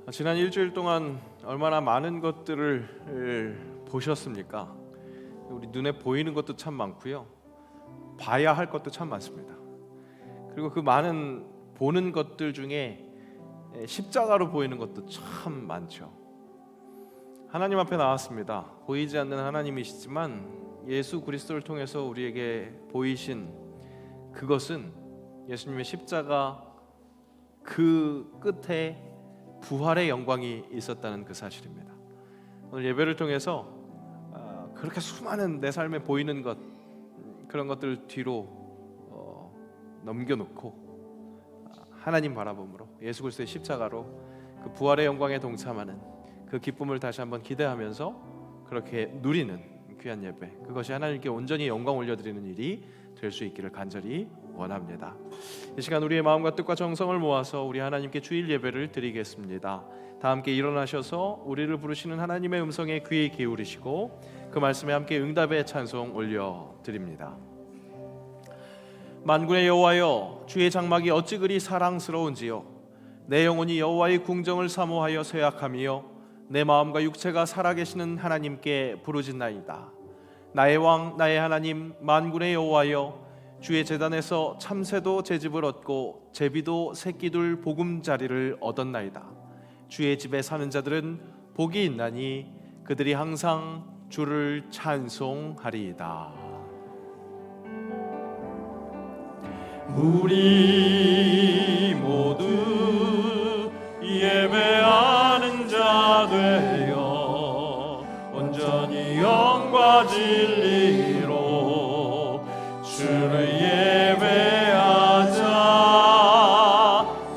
지난 일주일 동안 얼마나 많은 것들을 보셨습니까? 우리 눈에 보이는 것도 참 많고요, 봐야 할 것도 참 많습니다. 그리고 그 많은 보는 것들 중에 십자가로 보이는 것도 참 많죠. 하나님 앞에 나왔습니다. 보이지 않는 하나님이시지만 예수 그리스도를 통해서 우리에게 보이신 그것은 예수님의 십자가 그 끝에 부활의 영광이 있었다는 그 사실입니다. 오늘 예배를 통해서 그렇게 수많은 내 삶에 보이는 것, 그런 것들 뒤로 넘겨놓고 하나님 바라봄으로 예수 그리스도의 십자가로 그 부활의 영광에 동참하는 그 기쁨을 다시 한번 기대하면서 그렇게 누리는 귀한 예배, 그것이 하나님께 온전히 영광 올려드리는 일이 될 수 있기를 간절히 원합니다. 이 시간 우리의 마음과 뜻과 정성을 모아서 우리 하나님께 주일 예배를 드리겠습니다. 다 함께 일어나셔서 우리를 부르시는 하나님의 음성에 귀 기울이시고 그 말씀에 함께 응답의 찬송 올려드립니다. 만군의 여호와여, 주의 장막이 어찌 그리 사랑스러운지요. 내 영혼이 여호와의 궁정을 사모하여 쇠약하며 내 마음과 육체가 살아계시는 하나님께 부르짖나이다. 나의 왕 나의 하나님 만군의 여호와여, 주의 제단에서 참새도 제집을 얻고 제비도 새끼둘 보금자리를 얻었나이다. 주의 집에 사는 자들은 복이 있나니 그들이 항상 주를 찬송하리이다. 우리 모두 예배하는 자 되어 온전히 영과 진리로 주를 예배하자.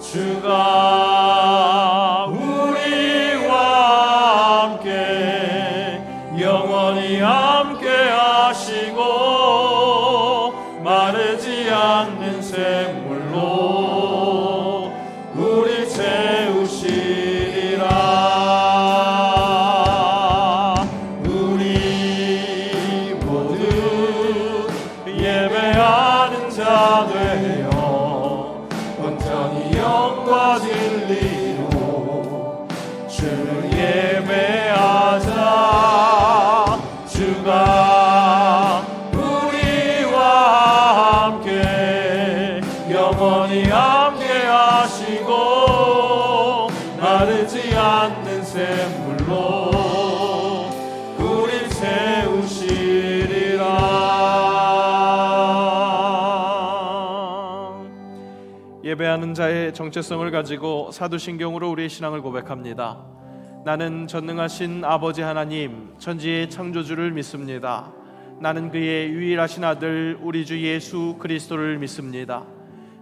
주가 우리와 함께 영원히 함께 하시고 마르지 않는 샘물로 우리 채우시리라. 우리 모두 예배하는 자 되어 온전히 영과 진리로 주를 예배하자. 주가 우리와 함께 영원히 함께 하시고 마르지 않는 샘물로 우리 채우시리라. 예배하는 자의 정체성을 가지고 사도신경으로 우리의 신앙을 고백합니다. 나는 전능하신 아버지 하나님 천지의 창조주를 믿습니다. 나는 그의 유일하신 아들 우리 주 예수 그리스도를 믿습니다.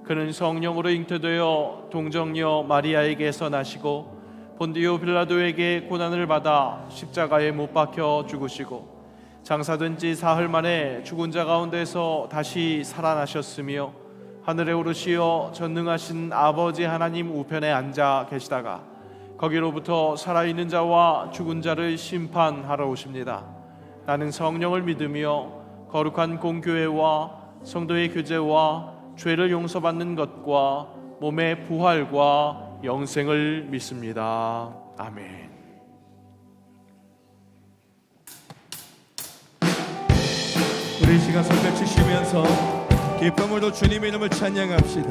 그는 성령으로 잉태되어 동정녀 마리아에게서 나시고 본디오 빌라도에게 고난을 받아 십자가에 못 박혀 죽으시고 장사된 지 사흘 만에 죽은 자 가운데서 다시 살아나셨으며 하늘에 오르시어 전능하신 아버지 하나님 우편에 앉아 계시다가 거기로부터 살아있는 자와 죽은 자를 심판하러 오십니다. 나는 성령을 믿으며 거룩한 공교회와 성도의 교제와 죄를 용서받는 것과 몸의 부활과 영생을 믿습니다. 아멘. 우리 이 시간 손뼉 치시면서 기쁨으로 주님 이름을 찬양합시다.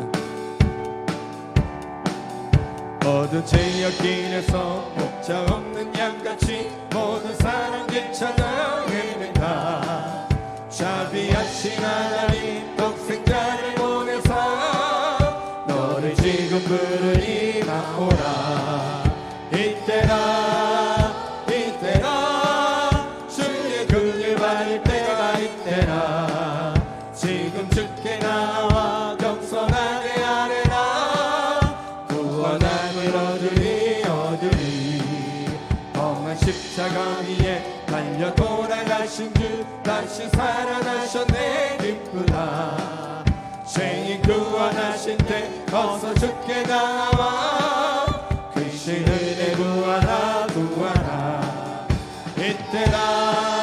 모든 죄악 길에서 목자 없는 양같이 모든 사람들 찾아 헤맨다. 자비하신 하나님 독생자를 보내사 너를 지금 부르니 나오라. 이때라 주의 긍휼 받을 때가 이때라. 지금 주께 나와 겸손하게 아뢰라. 구원함을 얻으리 험한 십자가 위에 달려 돌아가신 주 다시 살아나셨네. 기쁘다. 죄인 구원하신 때 어서 주께 나와 그 신은혜 구하라. 이때라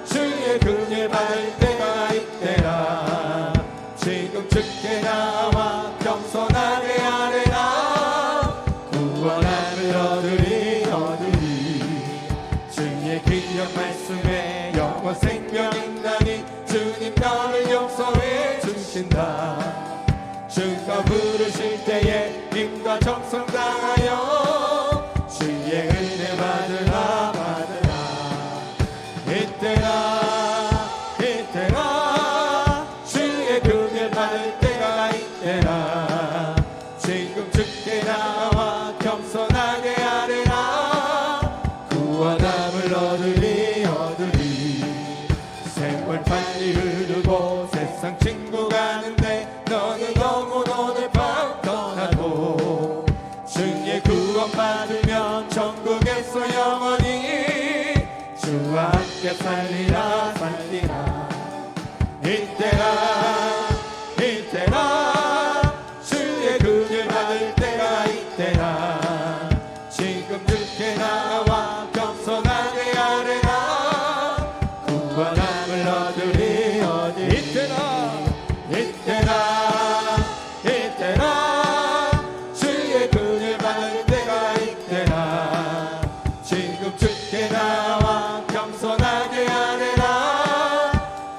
주의 긍휼 받을 때가 이때라. 지금 주께 나와 겸손하게 아뢰라. 부르실 때에 힘과 정성 다하여 주의 은혜 받으라 받으라. 이때라 주의 금을 받을 때가 이때라. 지금 주께 나와 겸손하게 아뢰라. 구원함을 얻으리 세월 빨리 흐르고 세상 친구 가는데 너는 너무 오늘 밤 떠나고 주의 구원 받으면 천국에서 영원히 주와 함께 살리라 이때라 주의 금을 받을 때가 이때라. 지금 주께 나와 겸손하게 아뢰라. 구원함을 얻으리 이때라 주의 금을 받을 때가 이때라. 지금 주께 나와 겸손하게 아뢰라.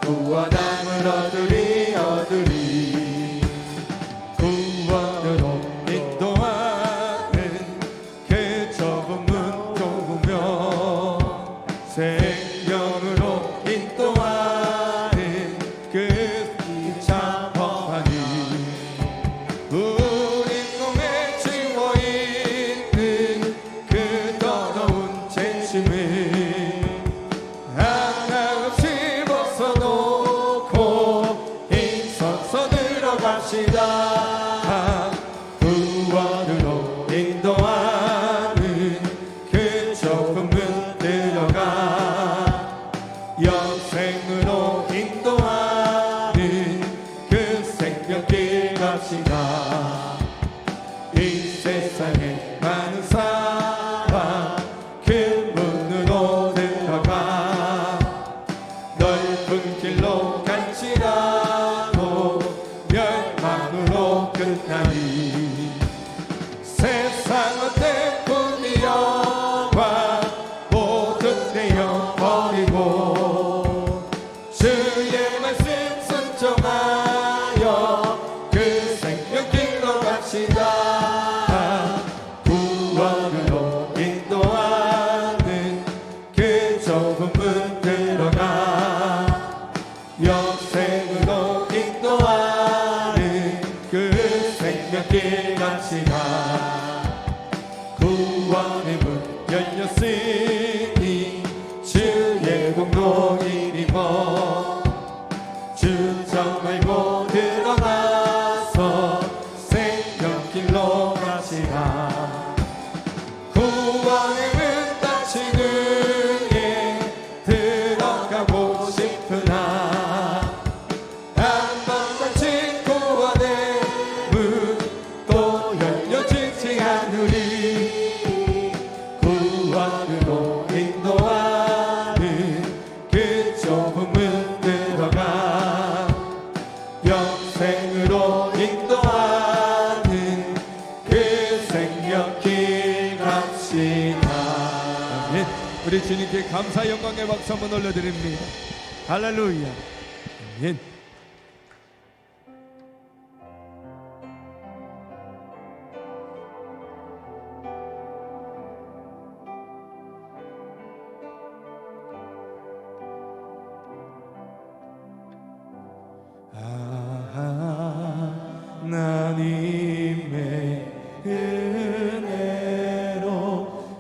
구원함을 얻으리 구원으로 인도하는 그 좁은 문 좁으며 생명으로 인도하는 그 기차 법안이 우리 몸에 지워있는 그 더러운 죄짐을 하나없이 벗어놓고 인서서 들어갑시다. 구원으로 인도하는 그 좁은 문 들어가 영생으로 인도하는 그 생명길 갑시다. 이 세상에 많은 사람 그 문으로 들어가 넓은 길로 갈지라도 멸망으로 끝나니 세상 어때 뿐이여와 모든 내어버리고 주의 말씀 순종하여 그 생명길로 갑시다. 구원으로 인도하는 그 좁은 문 들어가 영생으로 인도하는 그 생명길 갑시다. 구원의 문 열렸으니 주의 공로이리모 주저 말고 들어가서 생명길로 가시라. 구원의 문 닫히는 예 들어가고 싶으나 한번 닫힌 구원의 문 또 열려지지 않으리. 구원으로 인도하는 그 좁은 문 들어가 영생으로 인도하는 그 생명길 갑시다. 아멘. 우리 주님께 감사 영광의 박수 한번 올려드립니다. 할렐루야. 아멘. 하나님의 은혜로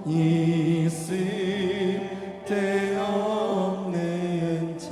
있을 데 없는 자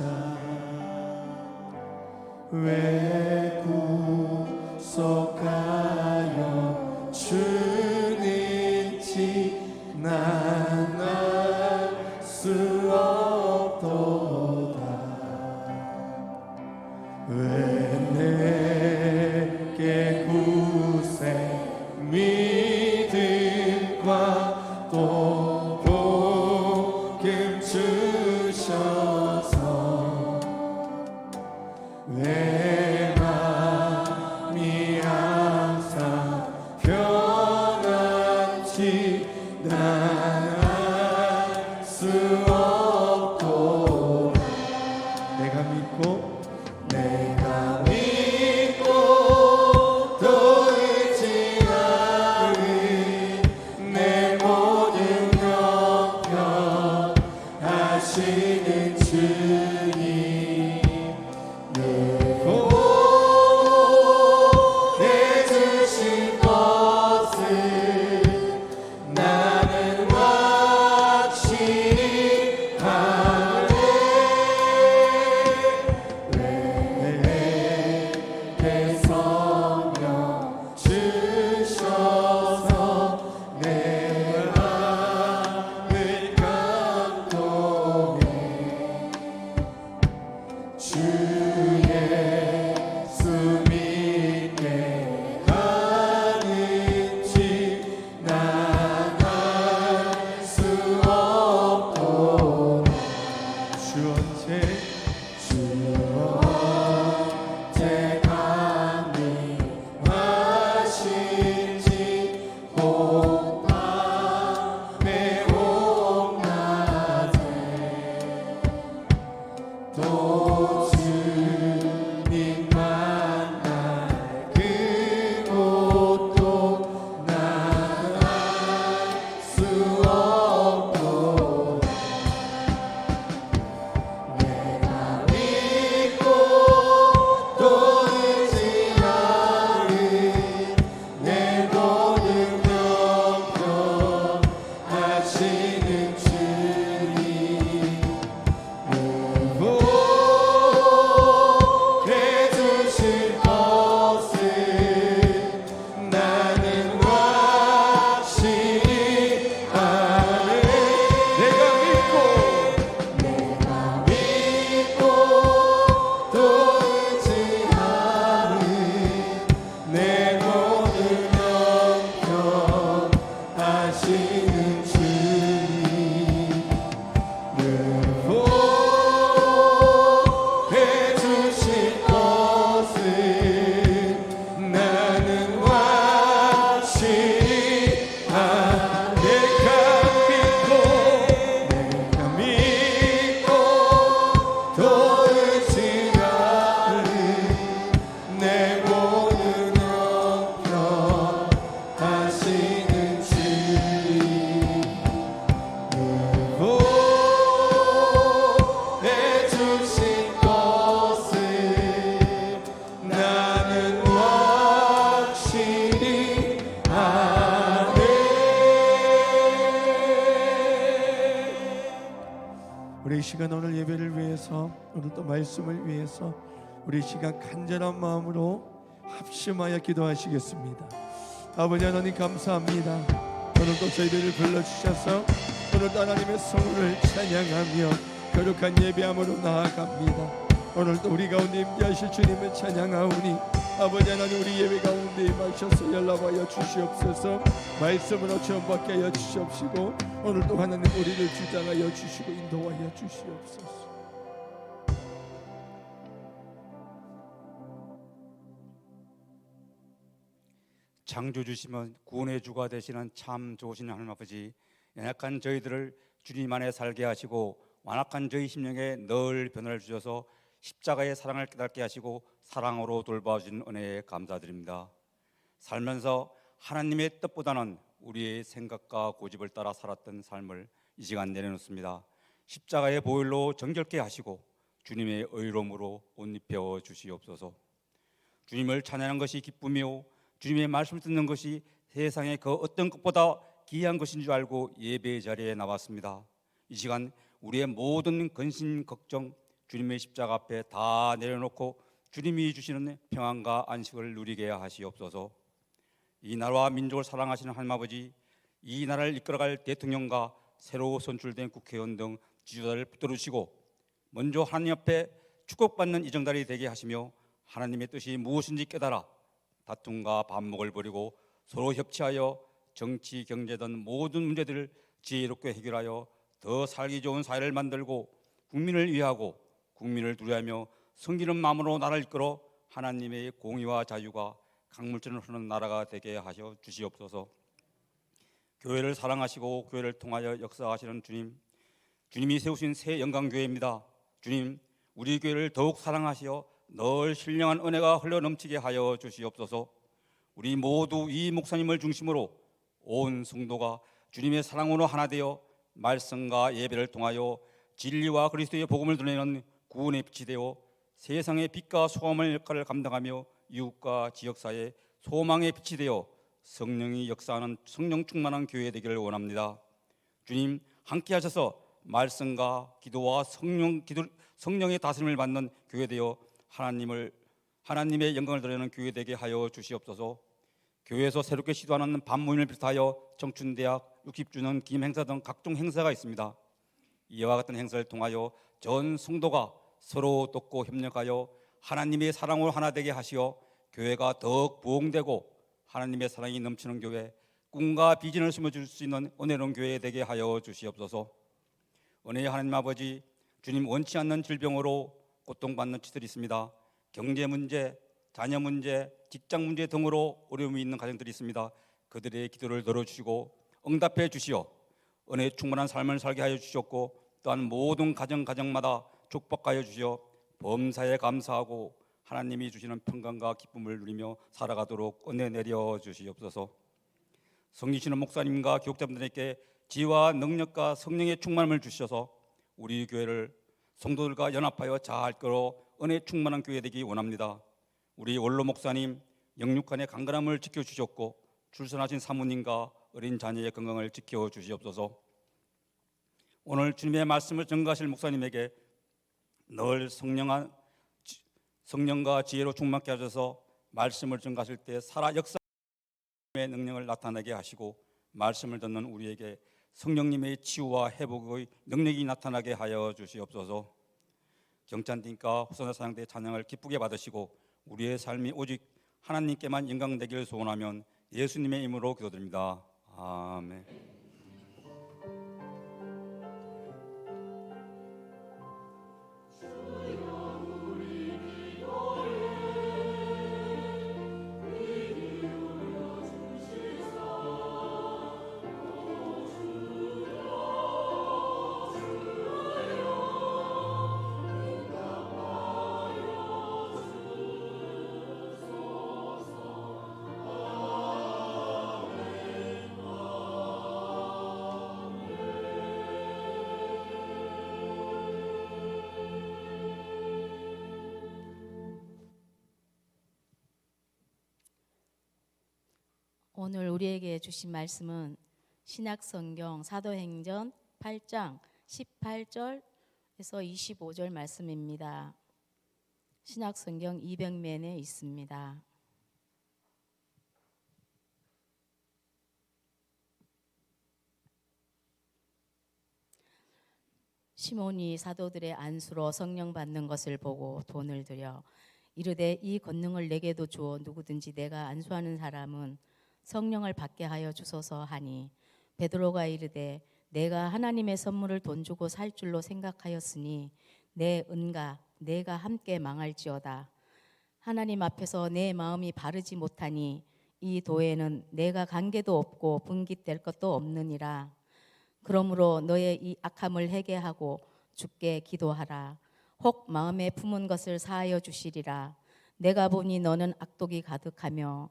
시간 오늘 예배를 위해서, 오늘 또 말씀을 위해서 우리 시간 간절한 마음으로 합심하여 기도하시겠습니다. 아버지 하나님 감사합니다. 오늘도 저희들을 불러주셔서 오늘도 하나님의 성을 찬양하며 거룩한 예배함으로 나아갑니다. 오늘도 우리 가운데 임재하실 주님을 찬양하오니 아버지 하나님 우리 예배 가운데 임하셔서 연락하여 주시옵소서. 말씀으로 체험받게 하여 주시옵시고 오늘도 하나님 우리를 주장하여 주시고 인도하여 주시옵소서. 창조 주시면 구원의 주가 되시는 참 좋으신 하나님 아버지, 연약한 저희들을 주님 안에 살게 하시고 완악한 저희 심령에 늘 변화를 주셔서 십자가의 사랑을 깨닫게 하시고 사랑으로 돌봐주신 은혜에 감사드립니다. 살면서 하나님의 뜻보다는 우리의 생각과 고집을 따라 살았던 삶을 이 시간 내려놓습니다. 십자가의 보혈로 정결케 하시고 주님의 의로움으로 옷 입혀 주시옵소서. 주님을 찬양하는 것이 기쁨이요 주님의 말씀을 듣는 것이 세상의 그 어떤 것보다 귀한 것인 줄 알고 예배 자리에 나왔습니다. 이 시간 우리의 모든 근심 걱정 주님의 십자가 앞에 다 내려놓고 주님이 주시는 평안과 안식을 누리게 하시옵소서. 이 나라와 민족을 사랑하시는 하나님 아버지, 이 나라를 이끌어갈 대통령과 새로 선출된 국회의원 등 지도자를 붙들으시고 먼저 하나님 앞에 축복받는 이정달이 되게 하시며 하나님의 뜻이 무엇인지 깨달아 다툼과 반목을 버리고 서로 협치하여 정치, 경제 등 모든 문제들을 지혜롭게 해결하여 더 살기 좋은 사회를 만들고 국민을 위하고 국민을 두려워하며 섬기는 마음으로 나라를 이끌어 하나님의 공의와 자유가 강물처럼 흐르는 나라가 되게 하셔 주시옵소서. 교회를 사랑하시고 교회를 통하여 역사하시는 주님, 주님이 세우신 새 영광교회입니다. 주님, 우리 교회를 더욱 사랑하시어 늘 신령한 은혜가 흘러넘치게 하여 주시옵소서. 우리 모두 이 목사님을 중심으로 온 성도가 주님의 사랑으로 하나 되어 말씀과 예배를 통하여 진리와 그리스도의 복음을 드러내는 구원의 빛이 되어 세상의 빛과 소망의 역할을 감당하며 이웃과 지역사회의 소망의 빛이 되어 성령이 역사하는 성령 충만한 교회 되기를 원합니다. 주님, 함께 하셔서 말씀과 기도와 성령의 다스림을 받는 교회 되어 하나님의 영광을 드러내는 교회 되게 하여 주시옵소서. 교회에서 새롭게 시도하는 반모임을 비롯하여 청춘대학, 60주년 기념 행사 등 각종 행사가 있습니다. 이와 같은 행사를 통하여 전 성도가 서로 돕고 협력하여 하나님의 사랑으로 하나 되게 하시어 교회가 더욱 부흥되고 하나님의 사랑이 넘치는 교회, 꿈과 비전을 심어줄 수 있는 은혜로운 교회 되게 하여 주시옵소서. 은혜의 하나님 아버지, 주님 원치 않는 질병으로 고통받는 치들이 있습니다. 경제 문제, 자녀 문제, 직장 문제 등으로 어려움이 있는 가정들이 있습니다. 그들의 기도를 들어주시고 응답해 주시어 은혜 충만한 삶을 살게 하여 주셨고 또한 모든 가정마다 축복하여 주시어 범사에 감사하고 하나님이 주시는 평강과 기쁨을 누리며 살아가도록 은혜 내려 주시옵소서. 섬기시는 목사님과 교육자분들에게 지혜와 능력과 성령의 충만함을 주셔서 우리 교회를 성도들과 연합하여 잘 끌어 은혜 충만한 교회 되기 원합니다. 우리 원로 목사님 영육간의 강건함을 지켜주셨고 출산하신 사모님과 어린 자녀의 건강을 지켜주시옵소서. 오늘 주님의 말씀을 전가하실 목사님에게 늘 성령과 지혜로 충만케 하셔서 말씀을 전가하실 때 살아 역사의 능력을 나타나게 하시고 말씀을 듣는 우리에게 성령님의 치유와 회복의 능력이 나타나게 하여 주시옵소서. 경찬팀과 후선의 사장대의 찬양을 기쁘게 받으시고 우리의 삶이 오직 하나님께만 영광되기를 소원하면 예수님의 이름으로 기도드립니다. 아멘. 오늘 우리에게 주신 말씀은 신약성경 사도행전 8장 18절 그래서 25절 말씀입니다. 신약성경 200면에 있습니다. 시몬이 사도들의 안수로 성령 받는 것을 보고 돈을 들여 이르되 이 권능을 내게도 주어 누구든지 내가 안수하는 사람은 성령을 받게 하여 주소서 하니 베드로가 이르되 내가 하나님의 선물을 돈 주고 살 줄로 생각하였으니 내 은과 내가 함께 망할지어다. 하나님 앞에서 내 마음이 바르지 못하니 이 도에는 내가 관계도 없고 분깃될 것도 없느니라. 그러므로 너의 이 악함을 회개하고 주께 기도하라. 혹 마음에 품은 것을 사하여 주시리라. 내가 보니 너는 악독이 가득하며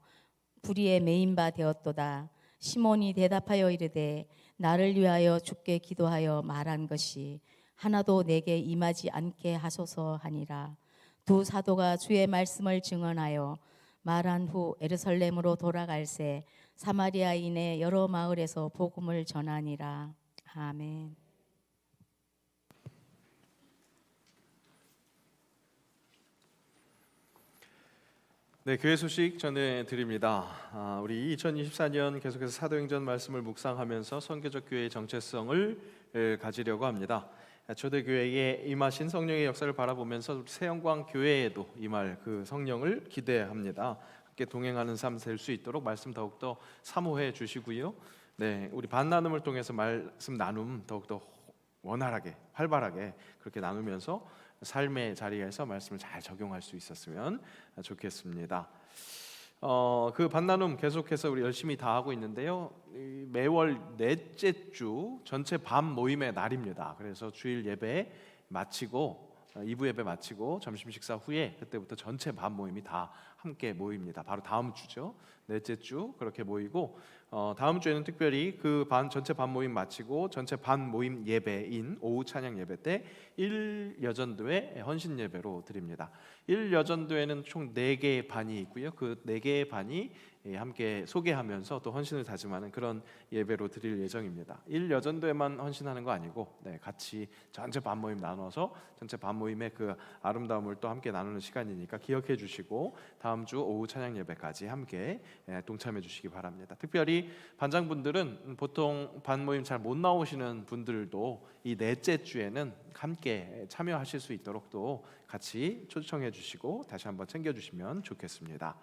불의에 매인 바 되었도다. 시몬이 대답하여 이르되 나를 위하여 주께 기도하여 말한 것이 하나도 내게 임하지 않게 하소서 하니라. 두 사도가 주의 말씀을 증언하여 말한 후 예루살렘으로 돌아갈새 사마리아인의 여러 마을에서 복음을 전하니라. 아멘. 네, 교회 소식 전해드립니다. 우리 2024년 계속해서 사도행전 말씀을 묵상하면서 선교적 교회의 정체성을 가지려고 합니다. 초대교회에 임하신 성령의 역사를 바라보면서 우리 새영광 교회에도 임할 그 성령을 기대합니다. 함께 동행하는 삶 될 수 있도록 말씀 더욱더 사모해 주시고요. 네, 우리 반나눔을 통해서 말씀 나눔 더욱더 원활하게 활발하게 그렇게 나누면서 삶의 자리에서 말씀을 잘 적용할 수 있었으면 좋겠습니다. 그 반나눔 계속해서 우리 열심히 다 하고 있는데요. 매월 넷째 주 전체 밤 모임의 날입니다. 그래서 주일 예배 마치고 2부 예배 마치고 점심 식사 후에 그때부터 전체 밤 모임이 다 함께 모입니다. 바로 다음 주죠. 넷째 주 그렇게 모이고 다음 주에는 특별히 그 전체 반 모임 마치고 전체 반 모임 예배인 오후 찬양 예배 때 1여전도회 헌신 예배로 드립니다. 1여전도회는 총 4개의 반이 있고요. 그 4개의 반이 함께 소개하면서 또 헌신을 다짐하는 그런 예배로 드릴 예정입니다. 1여전도회만 헌신하는 거 아니고 같이 전체 반 모임 나눠서 전체 반 모임의 그 아름다움을 또 함께 나누는 시간이니까 기억해 주시고 다음 주 오후 찬양 예배까지 함께 동참해 주시기 바랍니다. 특별히 반장분들은 보통 반 모임 잘 못 나오시는 분들도 이 넷째 주에는 함께 참여하실 수 있도록 또 같이 초청해 주시고 다시 한번 챙겨 주시면 좋겠습니다.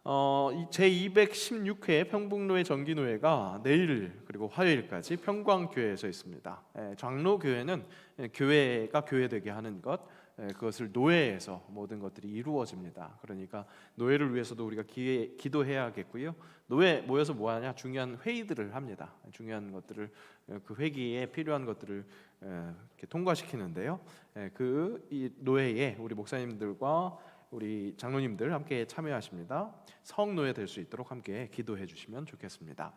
제216회 평북로회 정기노회가 내일 그리고 화요일까지 평광교회에서 있습니다. 장로교회는 교회가 교회되게 하는 것, 그것을 노회에서 모든 것들이 이루어집니다. 그러니까 노회를 위해서도 우리가 기도해야겠고요. 노회 모여서 뭐하냐? 중요한 회의들을 합니다. 중요한 것들을 그 회기에 필요한 것들을 이렇게 통과시키는데요. 이 노회에 우리 목사님들과 우리 장로님들 함께 참여하십니다. 성노예 될 수 있도록 함께 기도해 주시면 좋겠습니다.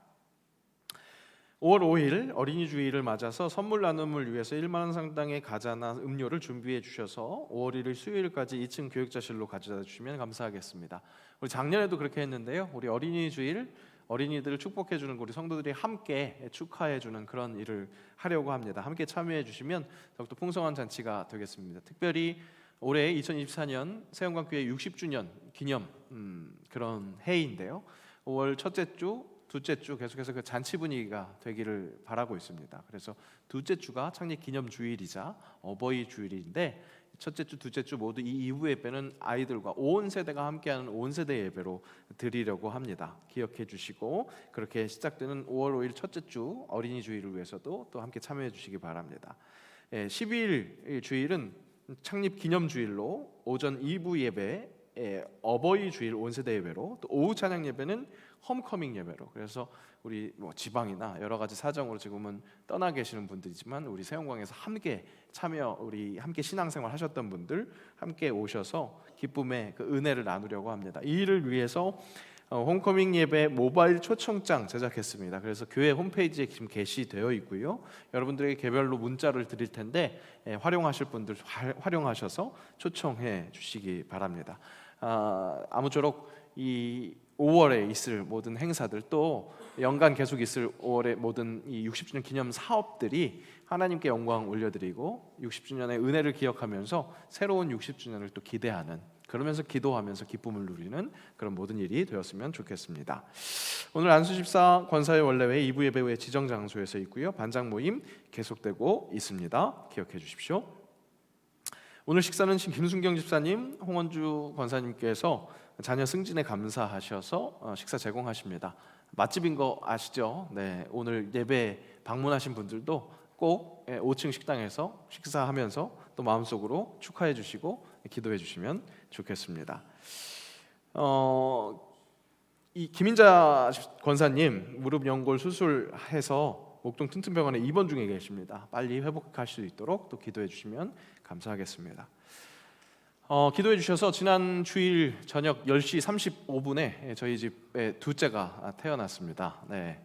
5월 5일 어린이 주일을 맞아서 선물 나눔을 위해서 1만 원 상당의 과자나 음료를 준비해 주셔서 5월 1일 수요일까지 2층 교육자실로 가져다 주시면 감사하겠습니다. 우리 작년에도 그렇게 했는데요. 우리 어린이 주일 어린이들을 축복해 주는 우리 성도들이 함께 축하해 주는 그런 일을 하려고 합니다. 함께 참여해 주시면 더욱더 풍성한 잔치가 되겠습니다. 특별히 올해 2024년 새영광교회 60주년 기념 그런 해인데요. 5월 첫째 주, 둘째 주 계속해서 그 잔치 분위기가 되기를 바라고 있습니다. 그래서 둘째 주가 창립 기념 주일이자 어버이 주일인데 첫째 주, 둘째 주 모두 이 이후 예배는 아이들과 온 세대가 함께하는 온 세대 예배로 드리려고 합니다. 기억해 주시고 그렇게 시작되는 5월 5일 첫째 주 어린이 주일을 위해서도 또 함께 참여해 주시기 바랍니다. 12일 주일은 창립 기념 주일로 오전 2부 예배 어버이 주일 온세대 예배로 또 오후 찬양 예배는 홈커밍 예배로 그래서 우리 지방이나 여러 가지 사정으로 지금은 떠나 계시는 분들이지만 우리 새영광에서 함께 우리 함께 신앙생활 하셨던 분들 함께 오셔서 기쁨의 그 은혜를 나누려고 합니다. 이 일을 위해서 홈커밍 예배 모바일 초청장 제작했습니다. 그래서 교회 홈페이지에 지금 게시되어 있고요. 여러분들에게 개별로 문자를 드릴 텐데 활용하실 분들 활용하셔서 초청해 주시기 바랍니다. 아무쪼록 이 5월에 있을 모든 행사들, 또 연간 계속 있을 5월의 모든 이 60주년 기념 사업들이 하나님께 영광 올려드리고 60주년의 은혜를 기억하면서 새로운 60주년을 또 기대하는, 그러면서 기도하면서 기쁨을 누리는 그런 모든 일이 되었으면 좋겠습니다. 오늘 안수집사 권사의 원래회 2부 예배 후에 지정 장소에서 있고요. 반장 모임 계속되고 있습니다. 기억해 주십시오. 오늘 식사는 김순경 집사님, 홍원주 권사님께서 자녀 승진에 감사하셔서 식사 제공하십니다. 맛집인 거 아시죠? 네, 오늘 예배 방문하신 분들도 꼭 5층 식당에서 식사하면서 또 마음속으로 축하해 주시고 기도해 주시면 좋겠습니다. 이 김인자 권사님 무릎 연골 수술해서 목동 튼튼병원에 입원 중에 계십니다. 빨리 회복할 수 있도록 또 기도해 주시면 감사하겠습니다. 기도해 주셔서 지난 주일 저녁 10시 35분에 저희 집에 둘째가 태어났습니다. 네,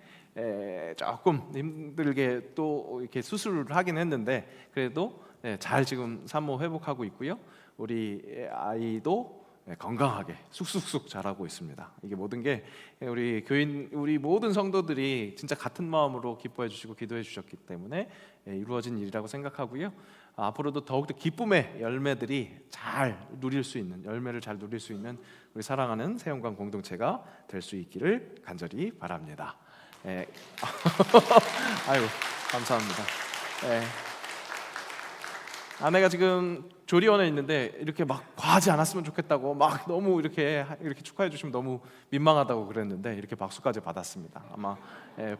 조금 힘들게 또 이렇게 수술을 하긴 했는데 그래도 잘 지금 산모 회복하고 있고요. 우리 아이도 건강하게 쑥쑥쑥 자라고 있습니다. 이게 모든 게 우리 교인, 우리 모든 성도들이 진짜 같은 마음으로 기뻐해 주시고 기도해 주셨기 때문에 이루어진 일이라고 생각하고요. 앞으로도 더욱더 기쁨의 열매들이 잘 누릴 수 있는, 열매를 잘 누릴 수 있는 우리 사랑하는 새영광 공동체가 될 수 있기를 간절히 바랍니다. 아이고 감사합니다. 아내가 지금 조리원에 있는데 이렇게 막 과하지 않았으면 좋겠다고 막 너무 이렇게 축하해 주시면 너무 민망하다고 그랬는데 이렇게 박수까지 받았습니다. 아마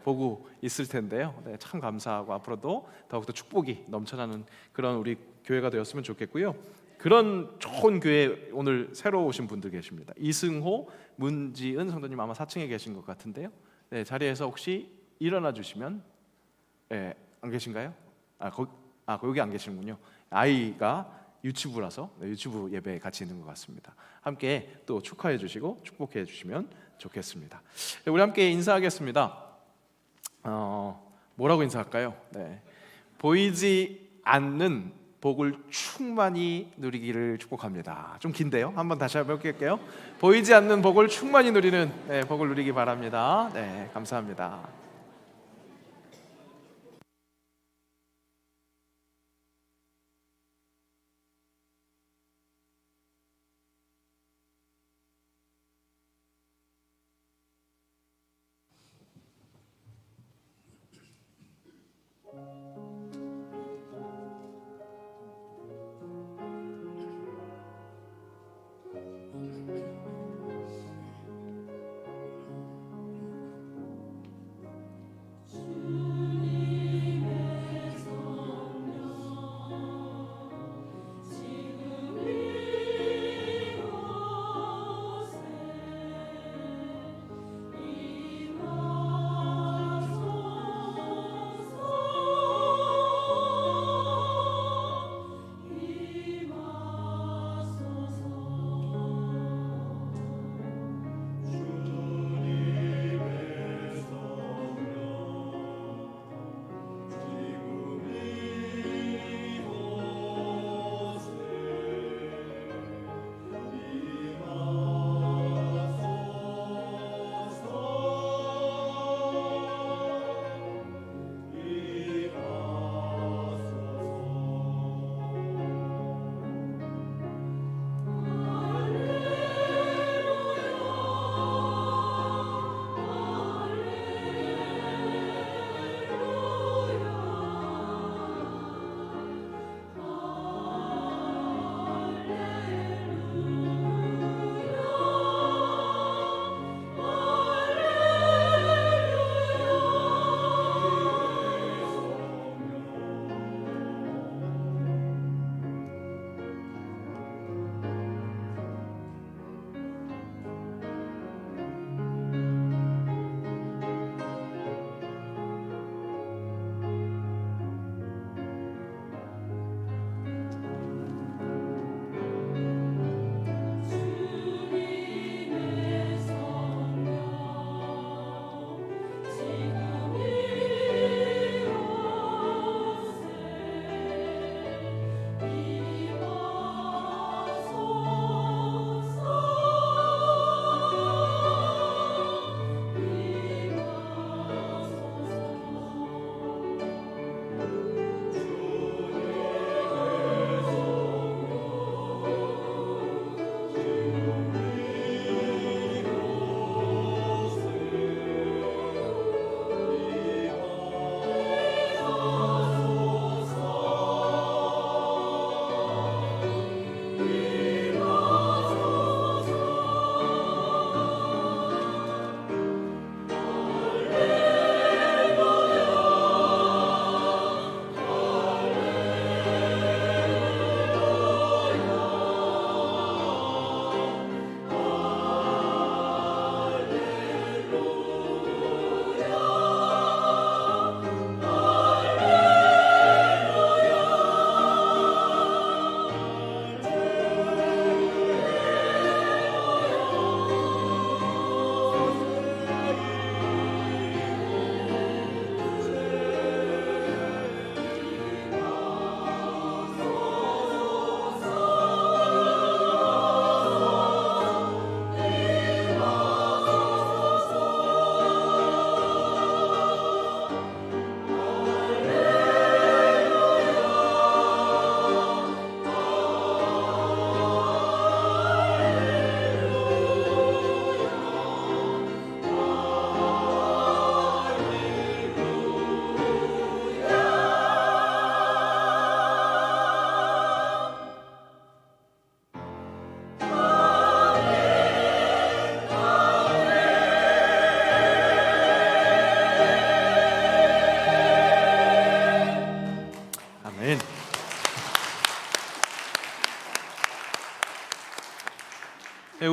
보고 있을 텐데요. 네, 참 감사하고 앞으로도 더욱더 축복이 넘쳐나는 그런 우리 교회가 되었으면 좋겠고요. 그런 좋은 교회 오늘 새로 오신 분들 계십니다. 이승호, 문지은 성도님 아마 4층에 계신 것 같은데요. 네, 자리에서 혹시 일어나 주시면 안 계신가요? 거기 안 계시는군요. 아이가 유치부라서 유치부 예배에 같이 있는 것 같습니다. 함께 또 축하해 주시고 축복해 주시면 좋겠습니다. 우리 함께 인사하겠습니다. 뭐라고 인사할까요? 네. 보이지 않는 복을 충만히 누리기를 축복합니다. 좀 긴데요. 한번 다시 한번 해볼게요. 보이지 않는 복을 충만히 누리는 복을 누리기 바랍니다. 네, 감사합니다.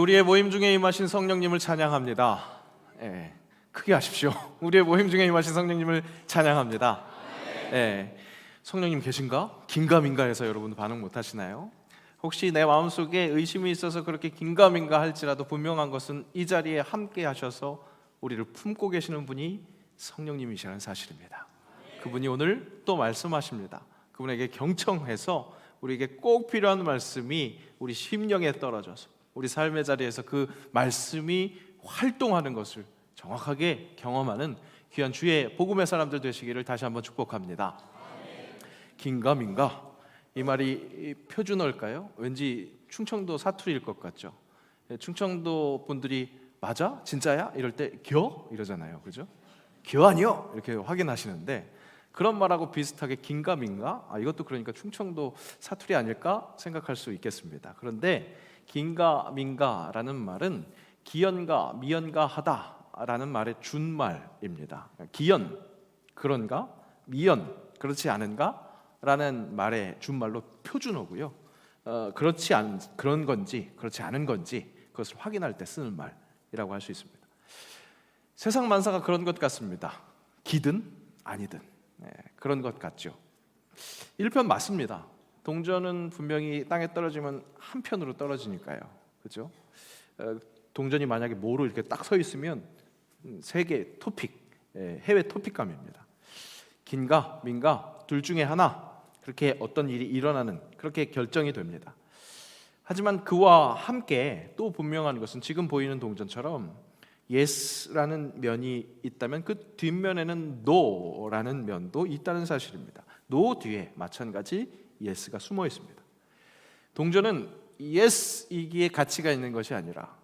우리의 모임 중에 임하신 성령님을 찬양합니다. 예, 크게 하십시오. 우리의 모임 중에 임하신 성령님을 찬양합니다. 예, 성령님 계신가? 긴가민가 해서 여러분 반응 못 하시나요? 혹시 내 마음속에 의심이 있어서 그렇게 긴가민가 할지라도 분명한 것은 이 자리에 함께 하셔서 우리를 품고 계시는 분이 성령님이시라는 사실입니다. 그분이 오늘 또 말씀하십니다. 그분에게 경청해서 우리에게 꼭 필요한 말씀이 우리 심령에 떨어져서 우리 삶의 자리에서 그 말씀이 활동하는 것을 정확하게 경험하는 귀한 주의 복음의 사람들 되시기를 다시 한번 축복합니다. 긴가민가, 이 말이 표준어일까요? 왠지 충청도 사투리일 것 같죠. 충청도 분들이 맞아? 진짜야? 이럴 때 겨? 이러잖아요. 그죠? 겨 아니요? 이렇게 확인하시는데 그런 말하고 비슷하게 긴가민가? 이것도 그러니까 충청도 사투리 아닐까 생각할 수 있겠습니다. 그런데 긴가민가라는 말은 기연가, 미연가 하다라는 말의 준말입니다. 기연, 그런가? 미연, 그렇지 않은가? 라는 말의 준말로 표준어고요. 그런 건지 그렇지 않은 건지 그것을 확인할 때 쓰는 말이라고 할 수 있습니다. 세상 만사가 그런 것 같습니다. 기든 아니든 그런 것 같죠. 1편 맞습니다. 동전은 분명히 땅에 떨어지면 한편으로 떨어지니까요. 그렇죠? 동전이 만약에 모로 이렇게 딱 서 있으면 세계 토픽, 해외 토픽감입니다. 긴가 민가 둘 중에 하나, 그렇게 어떤 일이 일어나는, 그렇게 결정이 됩니다. 하지만 그와 함께 또 분명한 것은 지금 보이는 동전처럼 Yes라는 면이 있다면 그 뒷면에는 No라는 면도 있다는 사실입니다. No 뒤에 마찬가지 Yes가 숨어 있습니다. 동전은 Yes이기에 가치가 있는 것이 아니라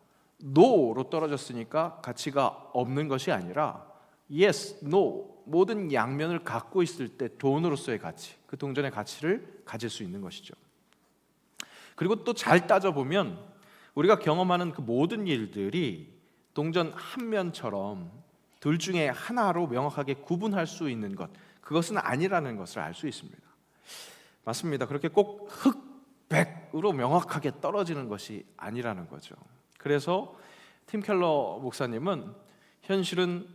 No로 떨어졌으니까 가치가 없는 것이 아니라 Yes, No, 모든 양면을 갖고 있을 때 돈으로서의 가치, 그 동전의 가치를 가질 수 있는 것이죠. 그리고 또 잘 따져보면 우리가 경험하는 그 모든 일들이 동전 한 면처럼 둘 중에 하나로 명확하게 구분할 수 있는 것, 그것은 아니라는 것을 알 수 있습니다. 맞습니다. 그렇게 꼭 흑백으로 명확하게 떨어지는 것이 아니라는 거죠. 그래서 팀 켈러 목사님은 현실은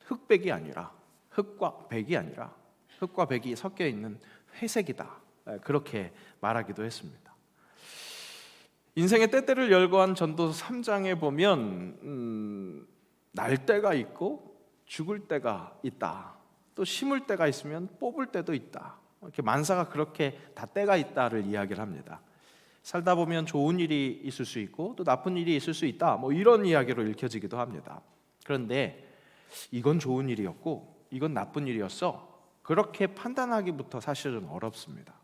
흑백이 아니라 흑과 백이 아니라 흑과 백이 섞여 있는 회색이다, 그렇게 말하기도 했습니다. 인생의 때때를 열거한 전도서 3장에 보면 날 때가 있고 죽을 때가 있다, 또 심을 때가 있으면 뽑을 때도 있다, 이렇게 만사가 그렇게 다 때가 있다를 이야기를 합니다. 살다 보면 좋은 일이 있을 수 있고 또 나쁜 일이 있을 수 있다, 뭐 이런 이야기로 읽혀지기도 합니다. 그런데 이건 좋은 일이었고 이건 나쁜 일이었어, 그렇게 판단하기부터 사실은 어렵습니다.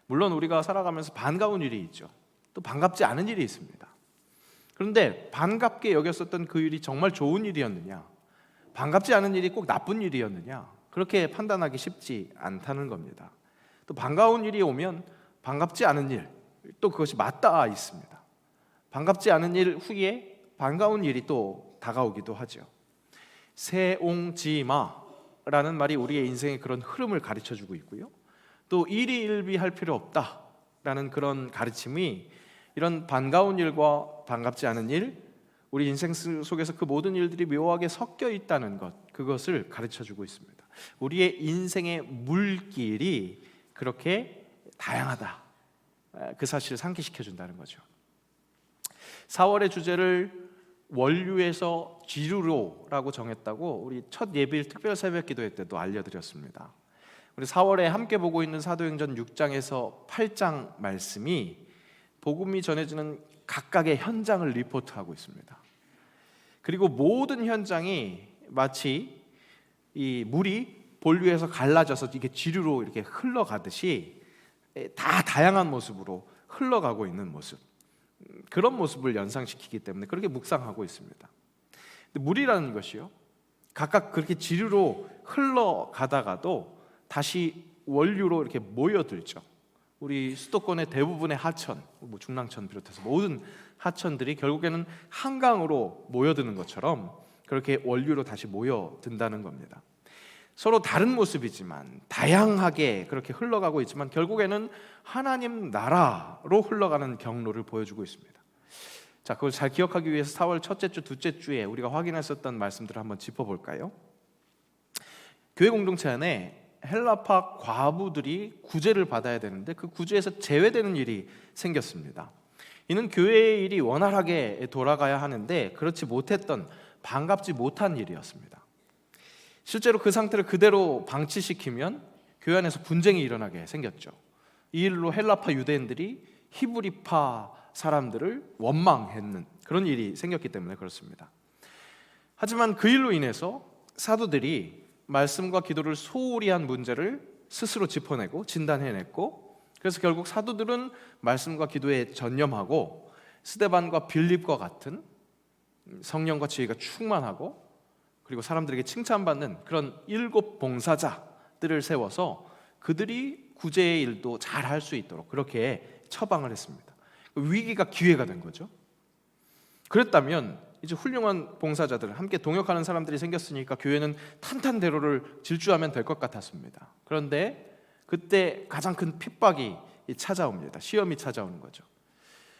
물론 우리가 살아가면서 반가운 일이 있죠. 또 반갑지 않은 일이 있습니다. 그런데 반갑게 여겼었던 그 일이 정말 좋은 일이었느냐, 반갑지 않은 일이 꼭 나쁜 일이었느냐, 그렇게 판단하기 쉽지 않다는 겁니다. 또 반가운 일이 오면 반갑지 않은 일, 또 그것이 맞닿아 있습니다. 반갑지 않은 일 후에 반가운 일이 또 다가오기도 하죠. 세옹지마라는 말이 우리의 인생의 그런 흐름을 가르쳐주고 있고요, 또 일희일비할 필요 없다라는 그런 가르침이 이런 반가운 일과 반갑지 않은 일, 우리 인생 속에서 그 모든 일들이 묘하게 섞여 있다는 것, 그것을 가르쳐주고 있습니다. 우리의 인생의 물길이 그렇게 다양하다, 그 사실을 상기시켜준다는 거죠. 4월의 주제를 원류에서 지루로라고 정했다고 우리 첫 예비일 특별 새벽 기도회 때도 알려드렸습니다. 우리 4월에 함께 보고 있는 사도행전 6장에서 8장 말씀이 복음이 전해지는 각각의 현장을 리포트하고 있습니다. 그리고 모든 현장이 마치 이 물이 본류에서 갈라져서 이게 지류로 이렇게 흘러가듯이 다 다양한 모습으로 흘러가고 있는 모습, 그런 모습을 연상시키기 때문에 그렇게 묵상하고 있습니다. 근데 물이라는 것이요, 각각 그렇게 지류로 흘러가다가도 다시 원류로 이렇게 모여들죠. 우리 수도권의 대부분의 하천, 뭐 중랑천 비롯해서 모든 하천들이 결국에는 한강으로 모여드는 것처럼 그렇게 원류로 다시 모여든다는 겁니다. 서로 다른 모습이지만 다양하게 그렇게 흘러가고 있지만 결국에는 하나님 나라로 흘러가는 경로를 보여주고 있습니다. 자, 그걸 잘 기억하기 위해서 4월 첫째 주, 둘째 주에 우리가 확인했었던 말씀들을 한번 짚어볼까요? 교회 공동체 안에 헬라파 과부들이 구제를 받아야 되는데 그 구제에서 제외되는 일이 생겼습니다. 이는 교회의 일이 원활하게 돌아가야 하는데 그렇지 못했던, 반갑지 못한 일이었습니다. 실제로 그 상태를 그대로 방치시키면 교회 안에서 분쟁이 일어나게 생겼죠. 이 일로 헬라파 유대인들이 히브리파 사람들을 원망했는 그런 일이 생겼기 때문에 그렇습니다. 하지만 그 일로 인해서 사도들이 말씀과 기도를 소홀히 한 문제를 스스로 짚어내고 진단해냈고, 그래서 결국 사도들은 말씀과 기도에 전념하고 스데반과 빌립과 같은 성령과 지혜가 충만하고 그리고 사람들에게 칭찬받는 그런 7 봉사자들을 세워서 그들이 구제의 일도 잘 할 수 있도록 그렇게 처방을 했습니다. 위기가 기회가 된 거죠. 그랬다면 이제 훌륭한 봉사자들, 함께 동역하는 사람들이 생겼으니까 교회는 탄탄대로를 질주하면 될 것 같았습니다. 그런데 그때 가장 큰 핍박이 찾아옵니다. 시험이 찾아오는 거죠.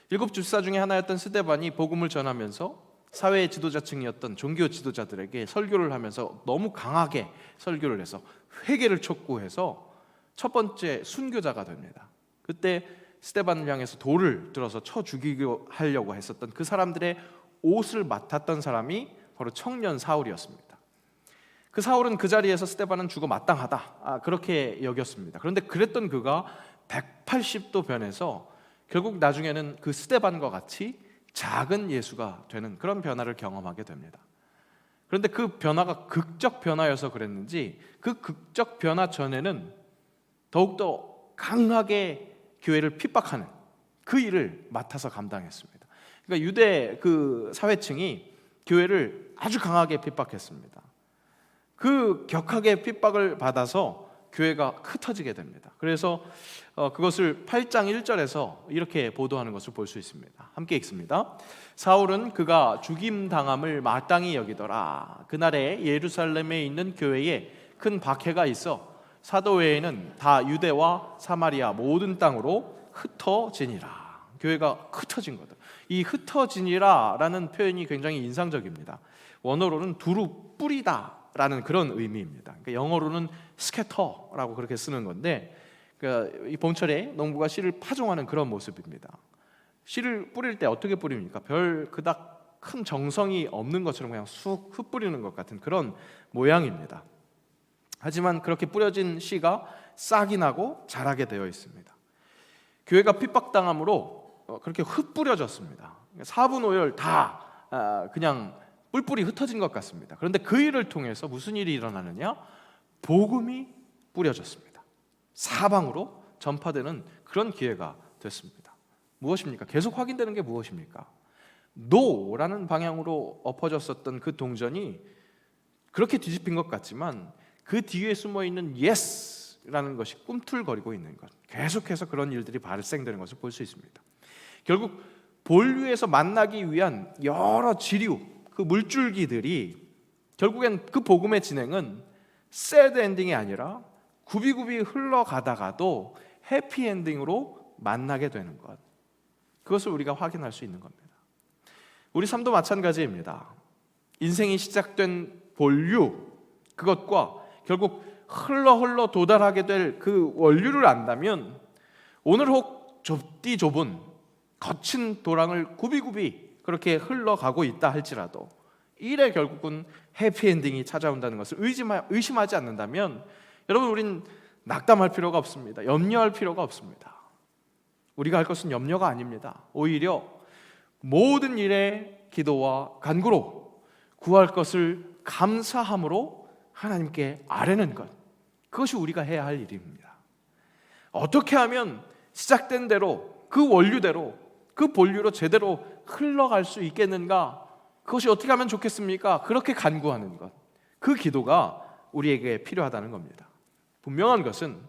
7 집사 중에 하나였던 스데반이 복음을 전하면서 사회의 지도자층이었던 종교 지도자들에게 설교를 하면서 너무 강하게 설교를 해서 회개를 촉구해서 첫 번째 순교자가 됩니다. 그때 스데반을 향해서 돌을 들어서 쳐 죽이려 하려고 했었던 그 사람들의 옷을 맡았던 사람이 바로 청년 사울이었습니다. 그 사울은 그 자리에서 스데반은 죽어 마땅하다, 그렇게 여겼습니다. 그런데 그랬던 그가 180도 변해서 결국 나중에는 그 스데반과 같이 작은 예수가 되는 그런 변화를 경험하게 됩니다. 그런데 그 변화가 극적 변화여서 그랬는지 그 극적 변화 전에는 더욱더 강하게 교회를 핍박하는 그 일을 맡아서 감당했습니다. 그러니까 유대 그 사회층이 교회를 아주 강하게 핍박했습니다. 그 격하게 핍박을 받아서 교회가 흩어지게 됩니다. 그래서 그것을 8장 1절에서 이렇게 보도하는 것을 볼 수 있습니다. 함께 읽습니다. 사울은 그가 죽임당함을 마땅히 여기더라. 그날에 예루살렘에 있는 교회에 큰 박해가 있어 사도 외에는 다 유대와 사마리아 모든 땅으로 흩어지니라. 교회가 흩어진 거다. 이 흩어지니라라는 표현이 굉장히 인상적입니다. 원어로는 두루 뿌리다 라는 그런 의미입니다. 그러니까 영어로는 스캐터라고 그렇게 쓰는 건데, 그러니까 이 봄철에 농부가 씨를 파종하는 그런 모습입니다. 씨를 뿌릴 때 어떻게 뿌립니까? 별 그닥 큰 정성이 없는 것처럼 그냥 쑥 흩뿌리는 것 같은 그런 모양입니다. 하지만 그렇게 뿌려진 씨가 싹이 나고 자라게 되어 있습니다. 교회가 핍박당함으로 그렇게 흩뿌려졌습니다. 4분 5열 다 그냥 뿔뿔이 흩어진 것 같습니다. 그런데 그 일을 통해서 무슨 일이 일어나느냐? 복음이 뿌려졌습니다. 사방으로 전파되는 그런 기회가 됐습니다. 무엇입니까? 계속 확인되는 게 무엇입니까? 노라는 방향으로 엎어졌었던 그 동전이 그렇게 뒤집힌 것 같지만 그 뒤에 숨어있는 예스라는 것이 꿈틀거리고 있는 것, 계속해서 그런 일들이 발생되는 것을 볼 수 있습니다. 결국 본류에서 만나기 위한 여러 지류, 그 물줄기들이 결국엔 그 복음의 진행은 새드 엔딩이 아니라 굽이굽이 흘러가다가도 해피 엔딩으로 만나게 되는 것, 그것을 우리가 확인할 수 있는 겁니다. 우리 삶도 마찬가지입니다. 인생이 시작된 본류, 그것과 결국 흘러 도달하게 될 그 원류를 안다면 오늘 혹 좁디 좁은 거친 도랑을 굽이굽이 그렇게 흘러가고 있다 할지라도 일에 결국은 해피엔딩이 찾아온다는 것을 의심하지 않는다면 여러분, 우린 낙담할 필요가 없습니다. 염려할 필요가 없습니다. 우리가 할 것은 염려가 아닙니다. 오히려 모든 일에 기도와 간구로 구할 것을 감사함으로 하나님께 아뢰는 것, 그것이 우리가 해야 할 일입니다. 어떻게 하면 시작된 대로 그 원류대로 그 본류로 제대로 흘러갈 수 있겠는가? 그것이 어떻게 하면 좋겠습니까? 그렇게 간구하는 것, 그 기도가 우리에게 필요하다는 겁니다. 분명한 것은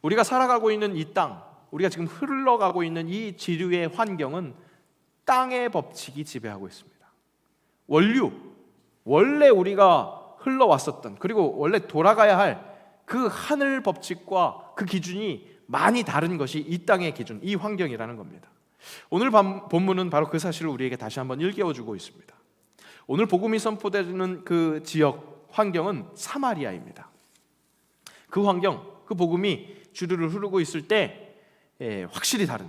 우리가 살아가고 있는 이 땅, 우리가 지금 흘러가고 있는 이 지류의 환경은 땅의 법칙이 지배하고 있습니다. 원류, 원래 우리가 흘러왔었던, 그리고 원래 돌아가야 할 그 하늘 법칙과 그 기준이 많이 다른 것이 이 땅의 기준, 이 환경이라는 겁니다. 오늘 본문은 바로 그 사실을 우리에게 다시 한번 일깨워주고 있습니다. 오늘 복음이 선포되는 그 지역 환경은 사마리아입니다. 그 환경, 그 복음이 주르르 흐르고 있을 때 확실히 다른